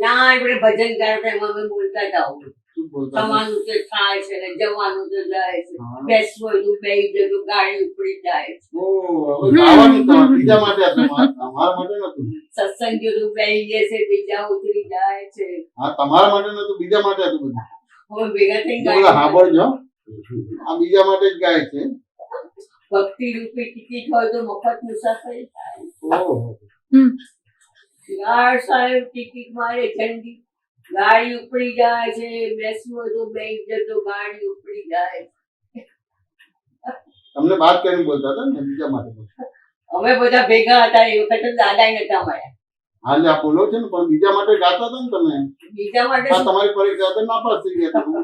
Speaker 2: ના આપણે ભજન ગાતા એમાં અમે બોલતા હતા.
Speaker 4: શું બોલતા?
Speaker 2: તમારું તો થાય છે ને જવાનું તો જાય છે, બેસવાનું બેસી જતું ગાડી ઉપડી જાય છે,
Speaker 4: ઓહ, હવે ગાવાનું તમારે બીજા માટે હતું, અમારા માટે નતું.
Speaker 2: સત્સંગ જેવું બેસી જશે બીજા ઉતરી જાય છે.
Speaker 4: હા, તમારા માટે નતું, બીજા માટે હતું બધું.
Speaker 2: હવે ભેગા થઈ
Speaker 4: તો બધા સાંભળજો, આ બીજા માટે જ ગાય છે.
Speaker 2: ભક્તિ રૂપી ટિકિટ હોય તો મફત મુસાફરી થાય.
Speaker 4: ઓહો,
Speaker 2: યાર સાહેબ ટિકિટ મારે ઠંડી ગાડી ઉપડી જાય છે, બેસવું હોય તો બેસી જતો ગાડી ઉપડી જાય.
Speaker 4: તમને વાત કરીને બોલતા હતા ને, બીજા માટે બોલતા.
Speaker 2: અમે બધા ભેગા હતા એ વખતે દાદા નતા મળ્યા.
Speaker 4: હાલે આ બોલો છે ને, પણ બીજા માટે ગાતા હતા ને તમે.
Speaker 2: બીજા માટે
Speaker 4: આ તમારી પરીક્ષા તો નાપાસ થઈ ગયા તમે.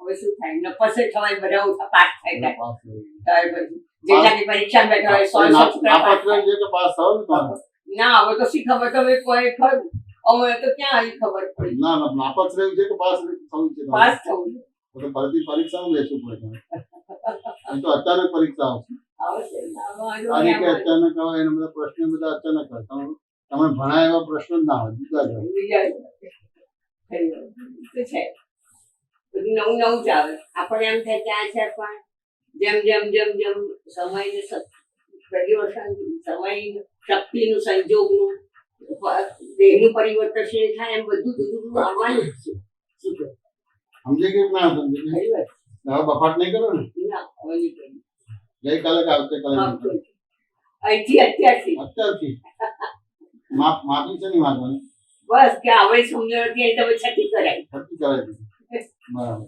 Speaker 2: હવે શું થાય? નપસે થવાય બધા ઓછા પાસ થઈ જાય.
Speaker 4: નાપાસ થઈ
Speaker 2: ત્યાર પછી જેટલાની પરીક્ષા બેઠા હોય 100 છોકરા
Speaker 4: નાપાસ
Speaker 2: પાસ
Speaker 4: થઈ જાય કે પાસ થાવ ને તમે.
Speaker 2: ના હવે તો શી ખબર તમે કોઈ ખરું અમે તો ક્યાં આવી ખબર પડી.
Speaker 4: ના ના, નાપાસ રહ્યું છે કે પાસ થવું છે તમારે?
Speaker 2: પાસ થવું
Speaker 4: તો ફરીથી પરીક્ષામાં બેસવું પડે તમારે. એ તો અચાનક પરીક્ષા આવશે.
Speaker 2: આવશે.
Speaker 4: આ રીતે અચાનક આવે એના બધા પ્રશ્નો બધા અચાનક આવે. તમે ભણાય એવા પ્રશ્નો જ ના હોય, જુદા જ હોય.
Speaker 2: બીજા શું છે બધું નવું નવું જ આવે. આપણે એમ થાય ત્યાં છે પણ જેમ જેમ જેમ જેમ સમયને પરિવર્તન, સમય શક્તિનું સંજોગનું દેહનું પરિવર્તનશીલ થાય એમ બધું જુદું આવવાનું જ છે. શું કહે?
Speaker 4: સમજે કે ના સમજે?
Speaker 2: ખરી વાત.
Speaker 4: હવે બફાટ નહીં કરો ને.
Speaker 2: ના હવે નહીં કરીએ.
Speaker 4: ગઈકાલે કે આવતીકાલે નહીં કરો.
Speaker 2: અહીંથી અત્યારથી
Speaker 4: અત્યારથી માફી છે ને માંગવાની.
Speaker 2: બસ કે હવે સમજણ હતી એ તમે છતી કરાય.
Speaker 4: ખર્ચી કરાવી દીધી. બરાબર.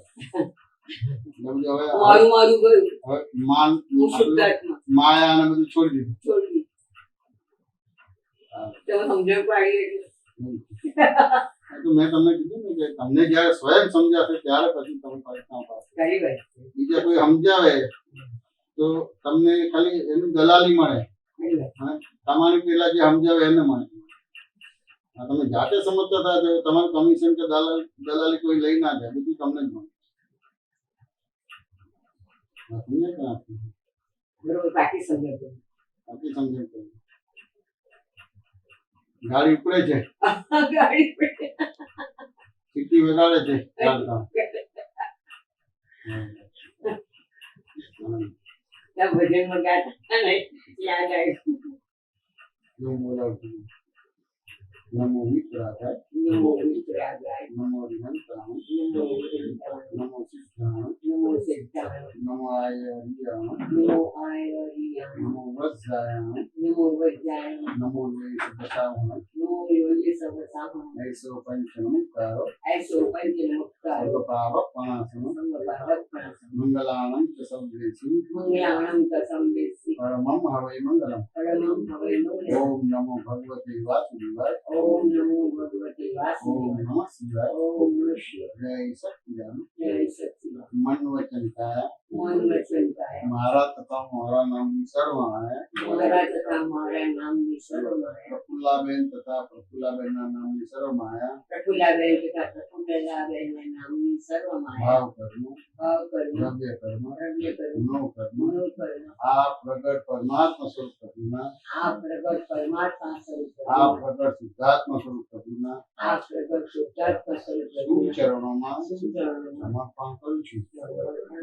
Speaker 4: એટલે બધું હવે
Speaker 2: મારું મારું ગયું
Speaker 4: હવે માન
Speaker 2: હું શુદ્ધાત્મા
Speaker 4: માયા અને બધું છોડી દીધું.
Speaker 2: છોડી દીધું. તમે સમજણ પાડી એટલે
Speaker 4: તો મેં તમને કીધું ને કે તમને જયારે સ્વયં સમજાશે ત્યારે પછી તમે પરીક્ષા પાસ.
Speaker 2: ખરી વાત.
Speaker 4: બીજા કોઈ સમજાવે તો તમને ખાલી એનું દલાલી મળે
Speaker 2: ખરી વાત.
Speaker 4: અને તમારી પેલા જે સમજાવે એને મળે. તમે જાતે સમજતા હતા તો તમારું કમિશન કે દલાલી કોઈ લઈ ના જાય, બધું તમને જ મળે. સમજે કે ના?
Speaker 2: બરોબર બાકી સમજાતું.
Speaker 4: બાકી સમજે કે ગાડી ઉપડે છે,
Speaker 2: ગાડી પડે.
Speaker 4: સીટી વગાડે છે ચાલતા.
Speaker 2: ત્યાં ભજનમાં ગાતા ને યાદ આવ્યું.
Speaker 4: એવું બોલાવતું. નમો વિતરાગાય,
Speaker 2: નમો વિતરાગાય,
Speaker 4: નમો વિહંતાય,
Speaker 2: નમો વિહંતાય,
Speaker 4: નમો સિદ્ધાય,
Speaker 2: નમો સિદ્ધાય,
Speaker 4: નમો આયર્યાય,
Speaker 2: નમો આયર્યાય,
Speaker 4: નમો વજ્રાય,
Speaker 2: નમો વજ્રાય,
Speaker 4: નમો વૈશપતાય,
Speaker 2: નમો યોગી સવસાહ,
Speaker 4: ऐसो पंचमुखारो
Speaker 2: ऐसो पंचमुख સત્કારો
Speaker 4: સર્વપાવપણાસનમ
Speaker 2: સર્વભાવપણાસનમ
Speaker 4: મંગલાણં ચ સૌદેશી
Speaker 2: મંગલાણં ચ સંવેશી
Speaker 4: પરમં હવૈ મંગલમ
Speaker 2: પરમં હવૈ મંગલમ
Speaker 4: ઓમ નમો ભગવતે વાસુદેવાય
Speaker 2: ઓમ નમો ભગવતે
Speaker 4: ઓમ
Speaker 2: વાસુદેવાય
Speaker 4: નમઃ શિવાય
Speaker 2: ઓમ નમઃ શિવાય
Speaker 4: જય સચ્ચિદાનંદ
Speaker 2: જય સચ્ચિદાનંદ
Speaker 4: મન વચન કાયા
Speaker 2: મન વચન કાયા
Speaker 4: મારા તથા મારા નામની સર્વમાયા
Speaker 2: મારા તથા મારા નામની સર્વમાયા
Speaker 4: પ્રફુલ્લાબેન તથા પ્રફુલ્લાબેનના નામની સર્વમાયા
Speaker 2: પ્રફુલ્લાબેન તથા પ્રફુલ્લાબેનના નામની સર્વમાયા
Speaker 4: ભાવ કર્મ
Speaker 2: ભાવ કર્મ
Speaker 4: દ્રવ્ય કર્મ
Speaker 2: દ્રવ્ય કર્મ
Speaker 4: નો કર્મ
Speaker 2: મનો કર્મ
Speaker 4: આ પ્રગટ પરમાત્મા સ્વરૂપ પ્રભુના
Speaker 2: આ પ્રગટ પરમાત્મા સ્વરૂપ
Speaker 4: આ પ્રગટ શુદ્ધાત્મા સ્વરૂપ પ્રભુના
Speaker 2: આ પ્રગટ શુદ્ધાત્મા સ્વરૂપ
Speaker 4: સુચરણોમાં
Speaker 2: સુચરણોમાં
Speaker 4: સમર્પણ કરું છું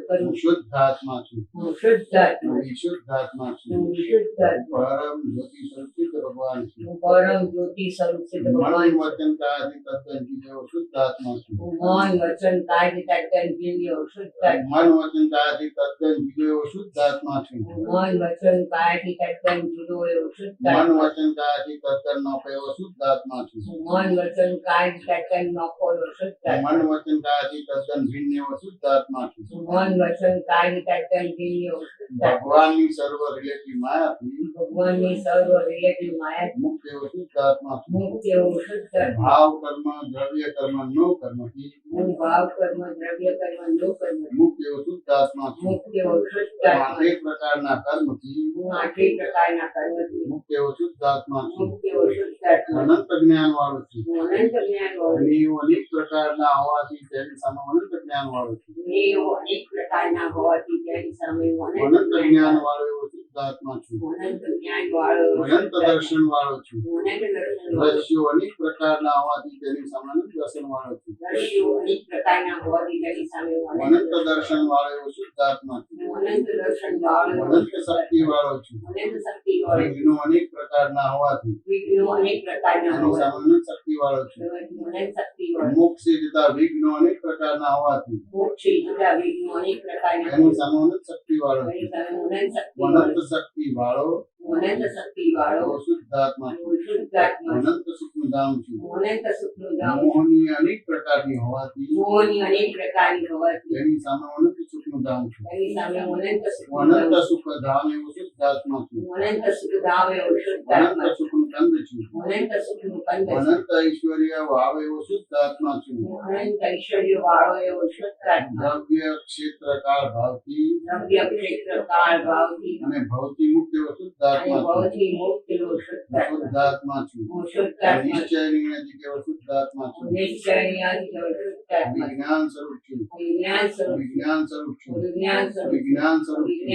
Speaker 2: કરું
Speaker 4: હું શુદ્ધાત્મા છું
Speaker 2: હું શુદ્ધાત્મા
Speaker 4: હું વિશુદ્ધાત્મા છું
Speaker 2: હું વિશુદ્ધાત્મા
Speaker 4: પરમ જ્યોતિ સ્વરૂપિત ભગવાન છું
Speaker 2: હું પરમ જ્યોતિ સ્વરૂપ સિદ્ધ ભગવાન
Speaker 4: મન વચન કાયાથી તદ્દન જીવ્યો શુદ્ધાત્મા છું
Speaker 2: હું મન વચન કાય તદ્દન જીવ્યો શુદ્ધાત્મા
Speaker 4: મન વચન કાયાથી તદ્દન જીવ્યો શુદ્ધાત્મા છું
Speaker 2: હું મન વચન કાયથી તદ્દન જુદો એવો
Speaker 4: મન
Speaker 2: શુદ્ધાત્મા
Speaker 4: વચન કાયાથી તદ્દન ન પેવો શુદ્ધાત્મા છું
Speaker 2: હું મન વચન કાયથી તદ્દન ન ખોલો શુદ્ધાત્મા
Speaker 4: મન વચન કાયાથી તદ્દન ભિન્ન એવો શુદ્ધાત્મા છું
Speaker 2: હું મન વચન કાયથી તદ્દન જીવ્યો એવો શુદ્ધાત્મા
Speaker 4: ભગવાનની સર્વ રિલેટિવ માયાથી
Speaker 2: ભગવાનની સર્વ રિલેટિવ માયા
Speaker 4: મુક્ત એવો શુદ્ધાત્મા છું
Speaker 2: મુક્ત એવો શુદ્ધાત્મા
Speaker 4: ભાવ કર્મ દ્રવ્ય કર્મ નો કર્મથી
Speaker 2: હું ભાવ કર્મ દ્રવ્ય કર્મ નો કર્મ
Speaker 4: મુક્ત એવો શુદ્ધાત્મા છું
Speaker 2: મુક્ત એવો શુદ્ધાત્મા
Speaker 4: આઠેય પ્રકારના કર્મથી
Speaker 2: હું આઠેય પ્રકારના કર્મથી
Speaker 4: મુક્ત એવો શુદ્ધાત્મા છું
Speaker 2: મુક્ત એવો શુદ્ધાત્મા
Speaker 4: અનંત જ્ઞાન વાળો છું
Speaker 2: હું અનંત જ્ઞાન વાળો
Speaker 4: નીવ અનેક પ્રકારના હોવાથી તેની સામે અનંત જ્ઞાન વાળો છું
Speaker 2: દેવો અનેક પ્રકારના હોવાથી તેની સામે હું
Speaker 4: અનંત જ્ઞાન વાળો એવો શુદ્ધાત્મા છું
Speaker 2: અનંત જ્ઞાન વાળો
Speaker 4: અનંત દર્શન વાળો છું
Speaker 2: હું અનંત દર્શન વાળો
Speaker 4: દ્રશ્યો અનેક પ્રકારના હોવાથી તેની સામે અનંત દર્શન વાળો છું
Speaker 2: દ્રશ્યો અનેક પ્રકારના હોવાથી તેની સામે હું
Speaker 4: અનંત દર્શન વાળો એવો શુદ્ધાત્મા છું
Speaker 2: હું અનંત દર્શન વાળો
Speaker 4: અનંત શક્તિ વાળો છું
Speaker 2: અનંત શક્તિ વાળો
Speaker 4: વિઘ્નો અનેક પ્રકારના હોવાથી
Speaker 2: વિઘ્નો અનેક પ્રકારના
Speaker 4: તેની સામે
Speaker 2: હોવાથી
Speaker 4: અનંત શક્તિ વાળો છું
Speaker 2: હું અનંત શક્તિ વાળો
Speaker 4: મોક્ષે જતા વિઘ્નો અનેક પ્રકારના હોવાથી
Speaker 2: મોક્ષી જુદા વિઘ્નો અનેક પ્રકારના
Speaker 4: તેની સામે અનંત શક્તિ વાળો
Speaker 2: તેની
Speaker 4: છું
Speaker 2: સામે હું અનંત શક્તિ
Speaker 4: અનંત
Speaker 2: વાળો
Speaker 4: શક્તિ વાળો
Speaker 2: હું અનંત શક્તિ વાળો
Speaker 4: એવો શુદ્ધાત્મા છું
Speaker 2: હું શુદ્ધાત્મા છું.
Speaker 4: અનંત સુખધામ છું
Speaker 2: હું અનંત સુખનું ધામ
Speaker 4: મોહની અનેક પ્રકારની હોવાથી
Speaker 2: મોહની અનેક પ્રકારની હોવાથી
Speaker 4: તેની સામે અનંત સુખનું ધામ છું
Speaker 2: તેની સામે હું અનંત
Speaker 4: હું
Speaker 2: સુખનું
Speaker 4: અનંત
Speaker 2: ધામ
Speaker 4: સુખ ધામ એવું શુદ્ધાત્મા છું
Speaker 2: છું. હું અનંત સુખ ધામ એવો શુદ્ધાત્મા
Speaker 4: અનંત
Speaker 2: છું.
Speaker 4: સુખનું કંદ છું
Speaker 2: હું અનંત સુખનું કંદ છું.
Speaker 4: અનંત ઐશ્વર્ય વાવ એવો શુદ્ધાત્મા છું
Speaker 2: હું અનંત ઐશ્વર્ય વાળો એવો શુદ્ધાત્મા
Speaker 4: દ્રવ્ય ક્ષેત્ર કાળ ભાવથી
Speaker 2: દ્રવ્ય ક્ષેત્ર કાળ ભાવથી
Speaker 4: અને ભવથી મુક્ત એવો
Speaker 2: અને
Speaker 4: શુદ્ધાત્મા છું
Speaker 2: ભવથી મુક્ત એવો શુદ્ધાત્મા છું.
Speaker 4: શુદ્ધાત્મા છું
Speaker 2: હું શુદ્ધાત્મા છું.
Speaker 4: નિશ્ચયની નજીક એવો શુદ્ધાત્મા છું
Speaker 2: હું નિશ્ચયની આદિ એવો શુદ્ધાત્મા છું.
Speaker 4: વિજ્ઞાન સ્વરૂપ છું
Speaker 2: હું વિજ્ઞાન સ્વરૂપ છું.
Speaker 4: વિજ્ઞાન સ્વરૂપ છું
Speaker 2: હું વિજ્ઞાન સ્વરૂપ છું.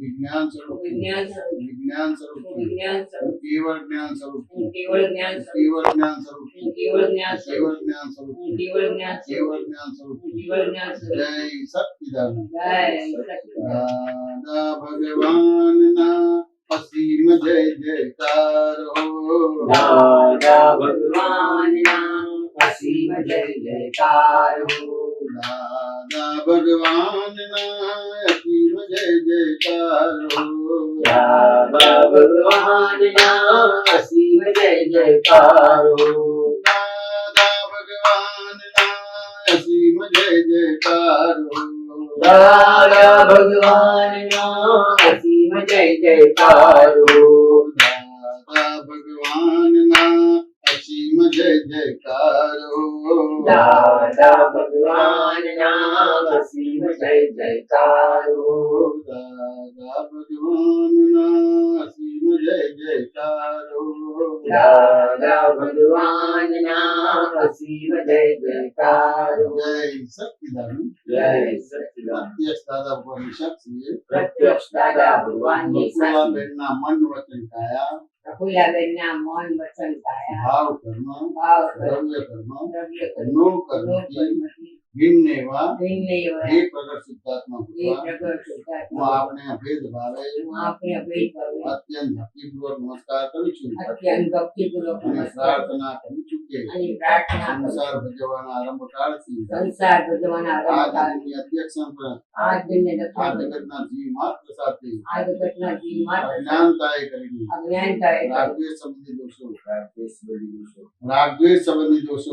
Speaker 4: વિજ્ઞાન સ્વરૂપ છું
Speaker 2: વિજ્ઞાન સ્વરૂપ છું.
Speaker 4: વિજ્ઞાન સ્વરૂપ છું
Speaker 2: વિજ્ઞાન સ્વરૂપ છું.
Speaker 4: વિજ્ઞાન સ્વરૂપ
Speaker 2: હું
Speaker 4: છું
Speaker 2: વિજ્ઞાન સ્વરૂપ છું.
Speaker 4: કેવળ જ્ઞાન સ્વરૂપ છું
Speaker 2: હું કેવળ જ્ઞાન સ્વરૂપ
Speaker 4: કેવળ જ્ઞાન સ્વરૂપ
Speaker 2: છું.
Speaker 4: છું
Speaker 2: હું કેવળ જ્ઞાન
Speaker 4: કેવળ
Speaker 2: સ્વરૂપ
Speaker 4: જ્ઞાન સ્વરૂપ
Speaker 2: છું. હું
Speaker 4: છું
Speaker 2: કેવળ જ્ઞાન સ્વરૂપ
Speaker 4: કેવળ
Speaker 2: છું.
Speaker 4: જ્ઞાન સ્વરૂપ
Speaker 2: હું
Speaker 4: છું
Speaker 2: કેવળ જ્ઞાન સ્વરૂપ
Speaker 4: જય
Speaker 2: છું.
Speaker 4: સચ્ચિદાનંદ
Speaker 2: જય સચ્ચિદાનંદ.
Speaker 4: દાદા ભગવાનના અસીમ જય જયકાર હો
Speaker 2: દાદા ભગવાનના અસીમ જય જયકાર હો.
Speaker 4: દાદા ભગવાનના અસીમ જય જયકાર હો
Speaker 2: દાદા ભગવાનના અસીમ જય જયકાર હો.
Speaker 4: દાદા ભગવાનના અસીમ જય જયકાર હો
Speaker 2: દાદા ભગવાનના અસીમ જય જયકાર હો.
Speaker 4: દાદા ભગવાનના અસીમ જય જયકાર હો
Speaker 2: દાદા ભગવાનના અસીમ જય જયકાર હો.
Speaker 4: દાદા ભગવાનના અસીમ જય જયકાર હો
Speaker 2: દાદા ભગવાનના અસીમ જય જયકાર હો.
Speaker 4: જય સચ્ચિદાનંદ
Speaker 2: જય સચ્ચિદાનંદ.
Speaker 4: પ્રત્યક્ષ દાદા ભગવાનની સાક્ષી
Speaker 2: પ્રત્યક્ષ દાદા ભગવાનની સાક્ષી.
Speaker 4: પ્રફુલ્લાબેનના મન વચન કાયા
Speaker 2: પ્રફુલ્લાબેનના મન વચન કાયા
Speaker 4: ભાવ કર્મ
Speaker 2: ભાવ કર્મ
Speaker 4: દ્રવ્ય કર્મ
Speaker 2: દ્રવ્ય કર્મ
Speaker 4: નો
Speaker 2: નો
Speaker 4: કર્મથી
Speaker 2: કર્મથી
Speaker 4: ભિન્ન એવા
Speaker 2: ભિન્ન એવા
Speaker 4: એ પ્રગટ શુદ્ધાત્મા
Speaker 2: એ
Speaker 4: ભગવાન
Speaker 2: પ્રગટ
Speaker 4: હું
Speaker 2: શુદ્ધાત્મા
Speaker 4: આપને ભેદ ભાવે
Speaker 2: હું આપને અભેદ ભાવે
Speaker 4: અત્યંત ભક્તિપૂર્વક નમસ્કાર કરું છું
Speaker 2: અત્યંત ભક્તિપૂર્વક
Speaker 4: અને
Speaker 2: નમસ્કાર
Speaker 4: પ્રાર્થના કરું છું ચૂકે
Speaker 2: અને પ્રાર્થના કરું
Speaker 4: સંસાર
Speaker 2: છું.
Speaker 4: ભજવાના આરંભ કાળથી
Speaker 2: સંસાર ભજવાના
Speaker 4: આ
Speaker 2: આરંભ
Speaker 4: જગતની અધ્યક્ષણ પર
Speaker 2: આ દિનને
Speaker 4: આ
Speaker 2: દક્ષિણ
Speaker 4: જગતના જીવ માત્ર સાથે
Speaker 2: આ જગતના જીવ માત્ર
Speaker 4: અજ્ઞાનતાએ કરીને
Speaker 2: અજ્ઞાનતાએ
Speaker 4: રાગદ્વેષ સંબંધી દોષો રાગદ્વેષ સંબંધી દોષો
Speaker 2: રાગદ્વેષ સંબંધી દોષો,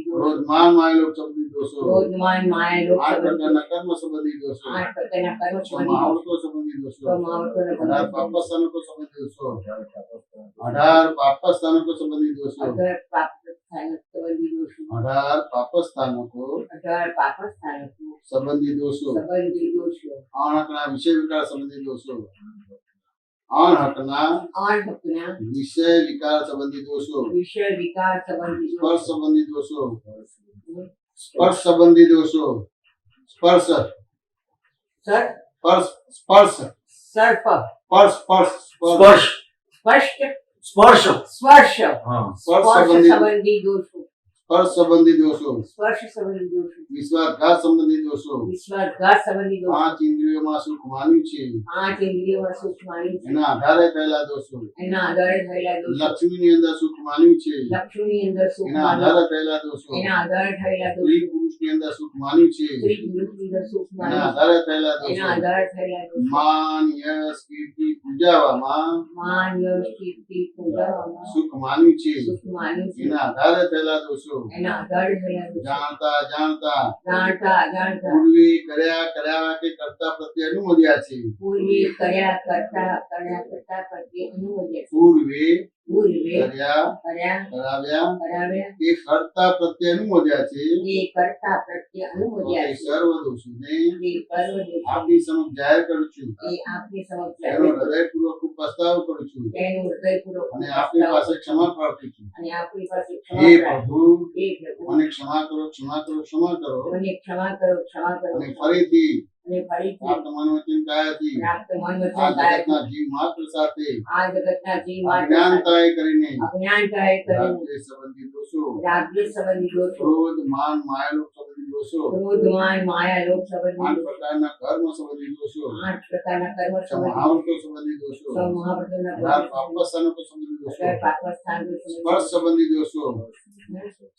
Speaker 4: ક્રોધ માન માયલોક સંબંધી દોષો
Speaker 2: ક્રોધમાન માયા લોક
Speaker 4: આઠ
Speaker 2: સંબંધી
Speaker 4: પ્રકારના કર્મ સંબંધી દોષો
Speaker 2: આઠ પ્રકારના કર્મ સંબંધી
Speaker 4: મહાવતો સંબંધી દોષો
Speaker 2: મહાવતોને
Speaker 4: 18 પાપસ્થાનકો સંબંધી દોષો 18 પાપસ્થાનકો સંબંધી દોષો
Speaker 2: અઢાર પાપસ્થાન સંબંધી દોષો
Speaker 4: 18 પાપસ્થાનકો
Speaker 2: અઢાર પાપસ્થાન
Speaker 4: સંબંધી દોષો
Speaker 2: સંબંધી દોષો
Speaker 4: આણકના વિષય વિકાર સંબંધી દોષો આણકના
Speaker 2: આઠના
Speaker 4: વિષય વિકાર સંબંધી દોષો
Speaker 2: વિષય વિકાર સંબંધી
Speaker 4: સ્પર્શ
Speaker 2: દોષો
Speaker 4: સંબંધી દોષો સ્પર્શ સંબંધી દોષો સ્પર્શ
Speaker 2: સર
Speaker 4: સ્પર્શ સ્પર્શ
Speaker 2: સર્પ
Speaker 4: સ્પર્શ સ્પર્શ સ્પર્શ
Speaker 5: સ્પર્શ
Speaker 2: સ્પર્શ
Speaker 5: સ્પર્શ
Speaker 2: સ્પર્શ
Speaker 5: હા
Speaker 4: સ્પર્શ
Speaker 2: સ્પર્શ
Speaker 4: સંબંધી
Speaker 2: સંબંધી દોષો
Speaker 4: સ્પર્શ સંબંધી દોષો
Speaker 2: સ્પર્શ સંબંધી દોષો
Speaker 4: વિશ્વાસઘાત સંબંધી દોષો
Speaker 2: વિશ્વાસઘાત સંબંધી દોષો
Speaker 4: પાંચ ઇન્દ્રિયોમાં સુખ માન્યું છે
Speaker 2: આઠ ઇન્દ્રિયોમાં સુખ માન્યું છે
Speaker 4: એના આધારે થયેલા દોષો
Speaker 2: એના આધારે થયેલા દોષો
Speaker 4: લક્ષ્મીની અંદર સુખ માન્યું છે
Speaker 2: લક્ષ્મીની અંદર સુખ
Speaker 4: એના
Speaker 2: માન્યું
Speaker 4: આધારે થયેલા દોષો
Speaker 2: એના આધારે થયેલા
Speaker 4: સ્ત્રી
Speaker 2: દોષો
Speaker 4: પુરુષની અંદર સુખ માન્યું છે
Speaker 2: સ્ત્રી પુરુષની અંદર સુખ
Speaker 4: એના
Speaker 2: માન્યું
Speaker 4: આધારે થયેલા
Speaker 2: એના
Speaker 4: દોષો
Speaker 2: આધારે થયેલા દોષો
Speaker 4: માન યશ કીર્તિ પૂજાવામાં
Speaker 2: માન યશ કીર્તિ પૂજામાં
Speaker 4: સુખ માન્યું છે
Speaker 2: સુખ માન્યું છે
Speaker 4: એના આધારે થયેલા દોષો
Speaker 2: એના આધારે થયેલા દોષો
Speaker 4: જાણતા જાણતા
Speaker 2: જાણતા અજાણતા
Speaker 4: પૂર્વે કર્યા કે કરતા પ્રત્યે અનુમોદ્યા છે
Speaker 2: પૂર્વે કર્યા કરતા પ્રત્યે અનુમોદ્યા છે.
Speaker 4: પૂર્વે
Speaker 2: પૂર્વે
Speaker 4: કર્યા
Speaker 2: કર્યા
Speaker 4: કરાવ્યા
Speaker 2: કરાવ્યા
Speaker 4: કે કરતા પ્રત્યે અનુમોદ્યા છે
Speaker 2: એ કરતા પ્રત્યે
Speaker 4: તો
Speaker 2: અનુમોદ્યા
Speaker 4: એ
Speaker 2: છે.
Speaker 4: સર્વ દોષોને
Speaker 2: એ સર્વ દોષો
Speaker 4: આપની સમક્ષ જાહેર કરું છું
Speaker 2: એ આપની સમક્ષ
Speaker 4: એનો
Speaker 2: જાહેર કરું.
Speaker 4: હૃદયપૂર્વક પસ્તાવ કરું છું
Speaker 2: તેનું હૃદયપૂર્વક
Speaker 4: અને આપની પાસે ક્ષમા પ્રાર્થું છું
Speaker 2: અને આપની પાસે
Speaker 4: હે
Speaker 2: ક્ષમા પ્રાર્થના.
Speaker 4: પ્રભુ
Speaker 2: હે પ્રભુ
Speaker 4: મને ક્ષમા કરો ક્ષમા કરો ક્ષમા કરો
Speaker 2: મને ક્ષમા કરો ક્ષમા કરો
Speaker 4: અને ફરીથી
Speaker 2: અને ફરીથી
Speaker 4: આ તમારું વચન કાયાથી
Speaker 2: પ્રાપ્ત મન
Speaker 4: આ
Speaker 2: વચન કાયાથી
Speaker 4: જગતના જીવ માત્ર સાથે
Speaker 2: આ જગતના જીવ માત્ર
Speaker 4: અજ્ઞાનતાએ કરીને
Speaker 2: અજ્ઞાનતાએ કરીને
Speaker 4: રાગદ્વેષ સંબંધી દોષો
Speaker 2: રાગદ્વેષ સંબંધી દોષો
Speaker 4: ક્રોધ માન માયાલોક સંબંધી દોષો
Speaker 2: ક્રોધમાન માયા લોક સંબંધી
Speaker 4: આઠ
Speaker 2: દોષો
Speaker 4: પ્રકારના કર્મ સંબંધી દોષો
Speaker 2: આઠ પ્રકારના કર્મ સંબંધી
Speaker 4: મહાવતો સંબંધી દોષો
Speaker 2: મહાવ્રતોના
Speaker 4: અઢાર પાપસ્થાનકો સંબંધી દોષો
Speaker 2: પાપસ્થાન
Speaker 4: સ્પર્શ સંબંધી દોષો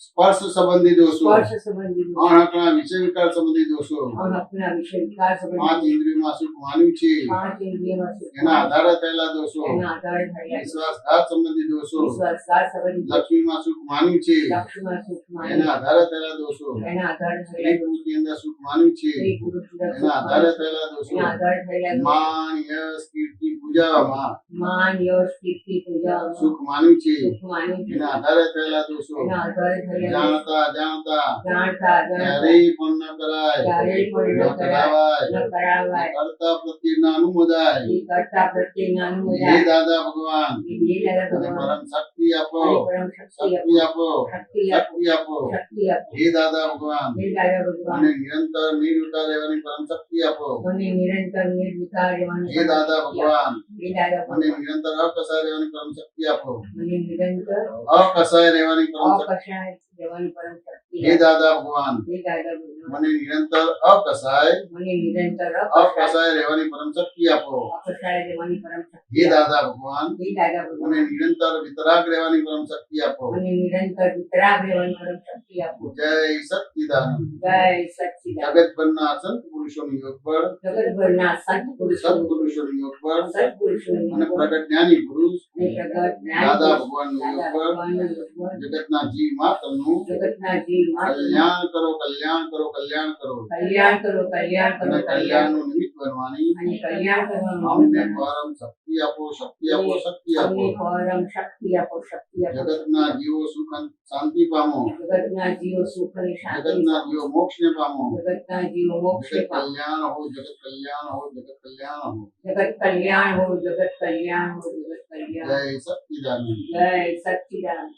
Speaker 4: સ્પર્શ સંબંધી દોષો
Speaker 2: સ્પર્શ સંબંધી દોષો
Speaker 4: આણકના વિષય વિકાર સંબંધી દોષો
Speaker 2: આપના વિષય વિકાર
Speaker 4: પાંચ
Speaker 2: સંબંધી
Speaker 4: ઇન્દ્રિયોમાં સુખ માન્યું છે
Speaker 2: પાંચ ઇન્દ્રિયોમાં સુખ
Speaker 4: એના આધારે થયેલા દોષો
Speaker 2: એના આધારે થયેલા
Speaker 4: વિશ્વાસઘાત સંબંધી દોષો
Speaker 2: વિશ્વાસઘાત સંબંધી દોષો,
Speaker 4: લક્ષ્મીમાં સુખ માન્યું છે
Speaker 2: લક્ષ્મણ સુખ માન્યું
Speaker 4: એના આધારે થયેલા દોષો
Speaker 2: એના આધારે
Speaker 4: સ્ત્રી
Speaker 2: થયેલા દોષો,
Speaker 4: પુરુષની અંદર સુખ માન્યું છે
Speaker 2: સ્ત્રી પુરુષના સુખ
Speaker 4: એના આધારે
Speaker 2: માન્યું,
Speaker 4: થયેલા દોષો
Speaker 2: એના આધારે થયેલા દોષો,
Speaker 4: માન યશ કીર્તિ પૂજામાં
Speaker 2: માન યશ કીર્તિ પૂજા
Speaker 4: સુખ માન્યું છે
Speaker 2: સુખ માન્યું છે
Speaker 4: એના આધારે થયેલા દોષો
Speaker 2: એના આધારે થયેલા દોષો,
Speaker 4: જાણતા જાણતા
Speaker 2: જાણતા અજાણતા
Speaker 4: ક્યારેય પણ ન કરાય
Speaker 2: ક્યારેય પણ
Speaker 4: ન કરાવાય
Speaker 2: ન કરાવાય
Speaker 4: કરતા પ્રત્યેના અનુમોદાય
Speaker 2: એ કરતા પ્રત્યેના
Speaker 4: હે
Speaker 2: અનુમોદન
Speaker 4: દાદા ભગવાન
Speaker 2: એ દાદા
Speaker 4: અને
Speaker 2: ભગવાન
Speaker 4: પરમ શક્તિ આપો
Speaker 2: અને પરમ શક્તિ
Speaker 4: શક્તિ આપો
Speaker 2: શક્તિ આપો
Speaker 4: શક્તિ આપો
Speaker 2: શક્તિ આપો
Speaker 4: હે દાદા ભગવાન
Speaker 2: હે દાદા ભગવાન
Speaker 4: અને નિરંતર નિર્વિકાર રહેવાની પરમ શક્તિ આપો
Speaker 2: મને નિરંતર નિર્વિકાર રહેવાની
Speaker 4: હે દાદા ભગવાન
Speaker 2: હે દાદા
Speaker 4: મને
Speaker 2: ભગવાન
Speaker 4: નિરંતર અકસાય રહેવાની પરમ શક્તિ આપો
Speaker 2: મને નિરંતર
Speaker 4: અકસાય રહેવાની પરમ શક્તિ
Speaker 2: અકશાય રહેવાની પરમ શક્તિ
Speaker 4: હે
Speaker 2: આપો.
Speaker 4: દાદા ભગવાન
Speaker 2: હે દાદા ભગવાન
Speaker 4: મને નિરંતર અકસાય
Speaker 2: મને નિરંતર
Speaker 4: અકસાય રહેવાની પરમ શક્તિ આપો
Speaker 2: અકશાય રહેવાની પરમ શક્તિ
Speaker 4: હે
Speaker 2: આપો.
Speaker 4: દાદા ભગવાન
Speaker 2: હે દાદા
Speaker 4: મને
Speaker 2: ભગવાન
Speaker 4: નિરંતર વિતરાગ રહેવાની પરમ શક્તિ આપો
Speaker 2: મને નિરંતર વિતરાગ રહેવાની પરમ શક્તિ આપો.
Speaker 4: જય સચ્ચિદાનંદ
Speaker 2: જય સચ્ચિદાનંદ.
Speaker 4: જગત પરના સંત પુરુષોની યોગ બળ
Speaker 2: જગતભરના સત્પુરુષો
Speaker 4: સત્પુરુષોની યોગ બળ
Speaker 2: સત્પુરુષોની
Speaker 4: અને પ્રગટ જ્ઞાની પુરુષ
Speaker 2: અને પ્રગટ જ્ઞાની
Speaker 4: દાદા
Speaker 2: પુરુષ,
Speaker 4: ભગવાનનું
Speaker 2: દાદા
Speaker 4: યોગ બળ
Speaker 2: ભગવાનનું યોગ બળ,
Speaker 4: જગતના જીવ માત્રનું
Speaker 2: જગતના જીવ માત્ર
Speaker 4: કલ્યાણ કરો કલ્યાણ કરો કલ્યાણ કરો
Speaker 2: કલ્યાણ કરો કલ્યાણ કરો
Speaker 4: અને
Speaker 2: કલ્યાણ
Speaker 4: કલ્યાણનું નિમિત્ત બનવાની
Speaker 2: અને કલ્યાણ કરવાનું
Speaker 4: અમને
Speaker 2: અમને
Speaker 4: પરમ શક્તિ આપો શક્તિ આપો શક્તિ આપો
Speaker 2: પરમ શક્તિ આપો શક્તિ આપો.
Speaker 4: જગતના જીવો સુખ અને શાંતિ પામો
Speaker 2: જગતના જીવો સુખ અને શાંતિ
Speaker 4: જગતના જીવો મોક્ષને પામો
Speaker 2: જગતના જીવો મોક્ષ
Speaker 4: જગત
Speaker 2: પામો.
Speaker 4: કલ્યાણ હો જગત કલ્યાણ હો જગત કલ્યાણ હો
Speaker 2: જગત કલ્યાણ હો જગત કલ્યાણ હો જગત કલ્યાણ.
Speaker 4: જય સચ્ચિદાનંદ
Speaker 2: જય સચ્ચિદાનંદ.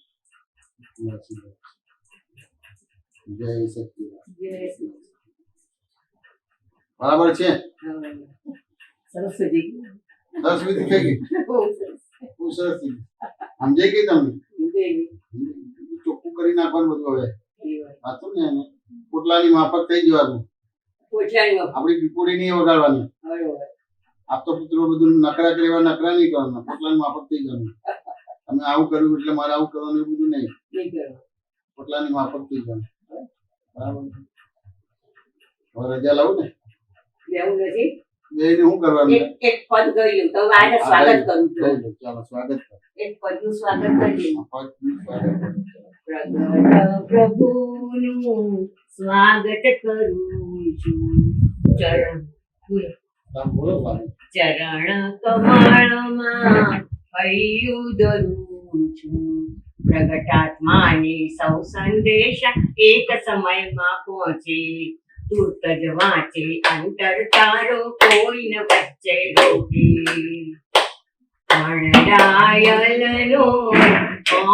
Speaker 4: જય સચ્ચિદાનંદ
Speaker 2: જય શ્રી
Speaker 4: બરાબર છે
Speaker 2: સરસ થઈ ગયું.
Speaker 4: 10 મિનિટ થઈ ગઈ
Speaker 2: બહુ સરસ.
Speaker 4: બહુ સરસ થઈ ગઈ. સમજાઈ ગઈ તમને
Speaker 2: જય
Speaker 4: ચોખ્ખું કરી નાખવાનું બધું હવે
Speaker 2: શ્રી.
Speaker 4: વાંચો ને એને પોટલાની માફક થઈ જવાનું
Speaker 2: પોટલાની વાત.
Speaker 4: આપણી પીપોડી નહીં વગાડવાની
Speaker 2: બરોબર.
Speaker 4: આપ તો પુત્રો બધું નકરા કરવા નકરા નહીં કરવાના પોટલાની માફક થઈ જવાનું અમે આવું કર્યું એટલે મારે આવું કરવાનું એવું બધું નહીં.
Speaker 2: નહીં કરો.
Speaker 4: પોટલાની માફક થઈ જાય. બરાબર. હવે રજા લાવું ને
Speaker 2: લેવું નથી.
Speaker 4: બેયને શું કરવાનું?
Speaker 2: એક પદ ગયું તો આજે સ્વાગત કરું છું.
Speaker 4: લઈ લો, ચાલો સ્વાગત કરો.
Speaker 2: એક પદનું સ્વાગત કરીએ.
Speaker 4: આ પદનું સ્વાગત કરો.
Speaker 2: પ્રગટ પ્રભુનું સ્વાગત કરું છું. ચરણ
Speaker 4: આમ બોલો સ્વાગત.
Speaker 2: ચરણ કમળમાં હૈયું ધરું છું. પ્રગટાત્માની સૌ સંદેશા એક સમયમાં પહોંચે. તુર્ત જ વાંચે અંતર તારો કોઈ ન વચ્ચે રોકે. મણરાયલનો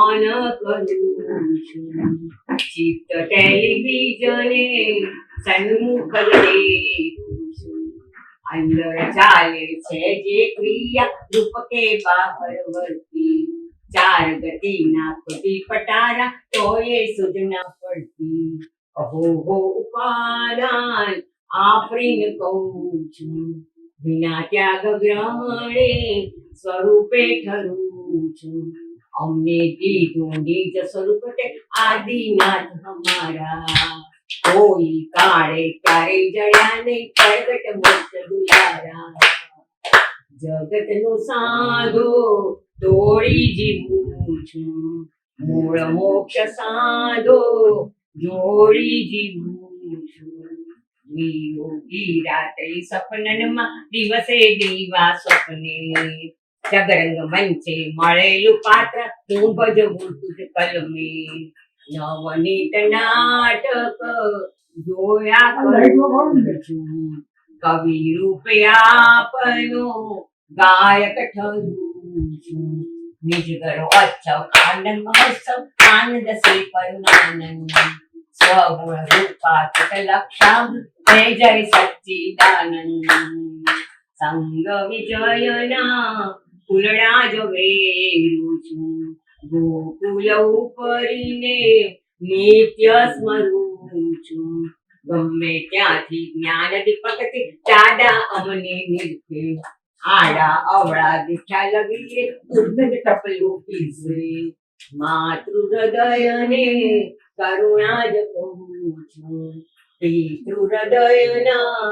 Speaker 2: ઓન કરું છું. ચિત્ત ટેલિવિઝને સન્મુખ દેખું છું. અંદર ચાલે છે જે ક્રિયા રૂપ કે બહાર વર્તી. ચાર ગતિના ખોટી પટારા તો એ સુધના પડતી. અહો હો ઉપાદાન આફરીન કહું છું. વિના ત્યાગ ગ્રહણે સ્વરૂપે ઠરું છું. અમને દીધું નિજ સ્વરૂપ તે આદિનાથ હમારા. કોઈ કાળે ક્યારે જડ્યા નહીં પ્રગટ મોક્ષ દુલારા. જગતનો સાધો દોડી જીવું છું. મૂળ મોક્ષ સાધો જોડી જીવું છું. નિયોગી રાત્રિ સપનનમાં દિવસે દીવા સ્વપ્ને. જગરંગ મંચે મળેલું પાત્ર હું ભજવું તુજ કલમે. નવનીત નાટક જોયા કરું છું. કવિ રૂપે આપનો ગાયક ઠરું છું. નિજ કરો અચ્છવ આનંદ મહોત્સવ આનંદ સે પરમાનંદ. સ્વગુણ રૂપાત લક્ષામ જય જય સચ્ચિદાનંદ. સંગ વિજયના ફૂલડા જ વેરું છું. ગોકુલ ઉપરીને નિત્ય સ્મરું છું. ગમે ત્યાંથી જ્ઞાન દીપકથી દાદા અમને નિર્ખે. આડા અવળા દીઠા લગીએ દુર્ગંધ ટપલું પીસે. માતૃ હૃદયને કરુણા જ કહું છું. પિતૃ હૃદયના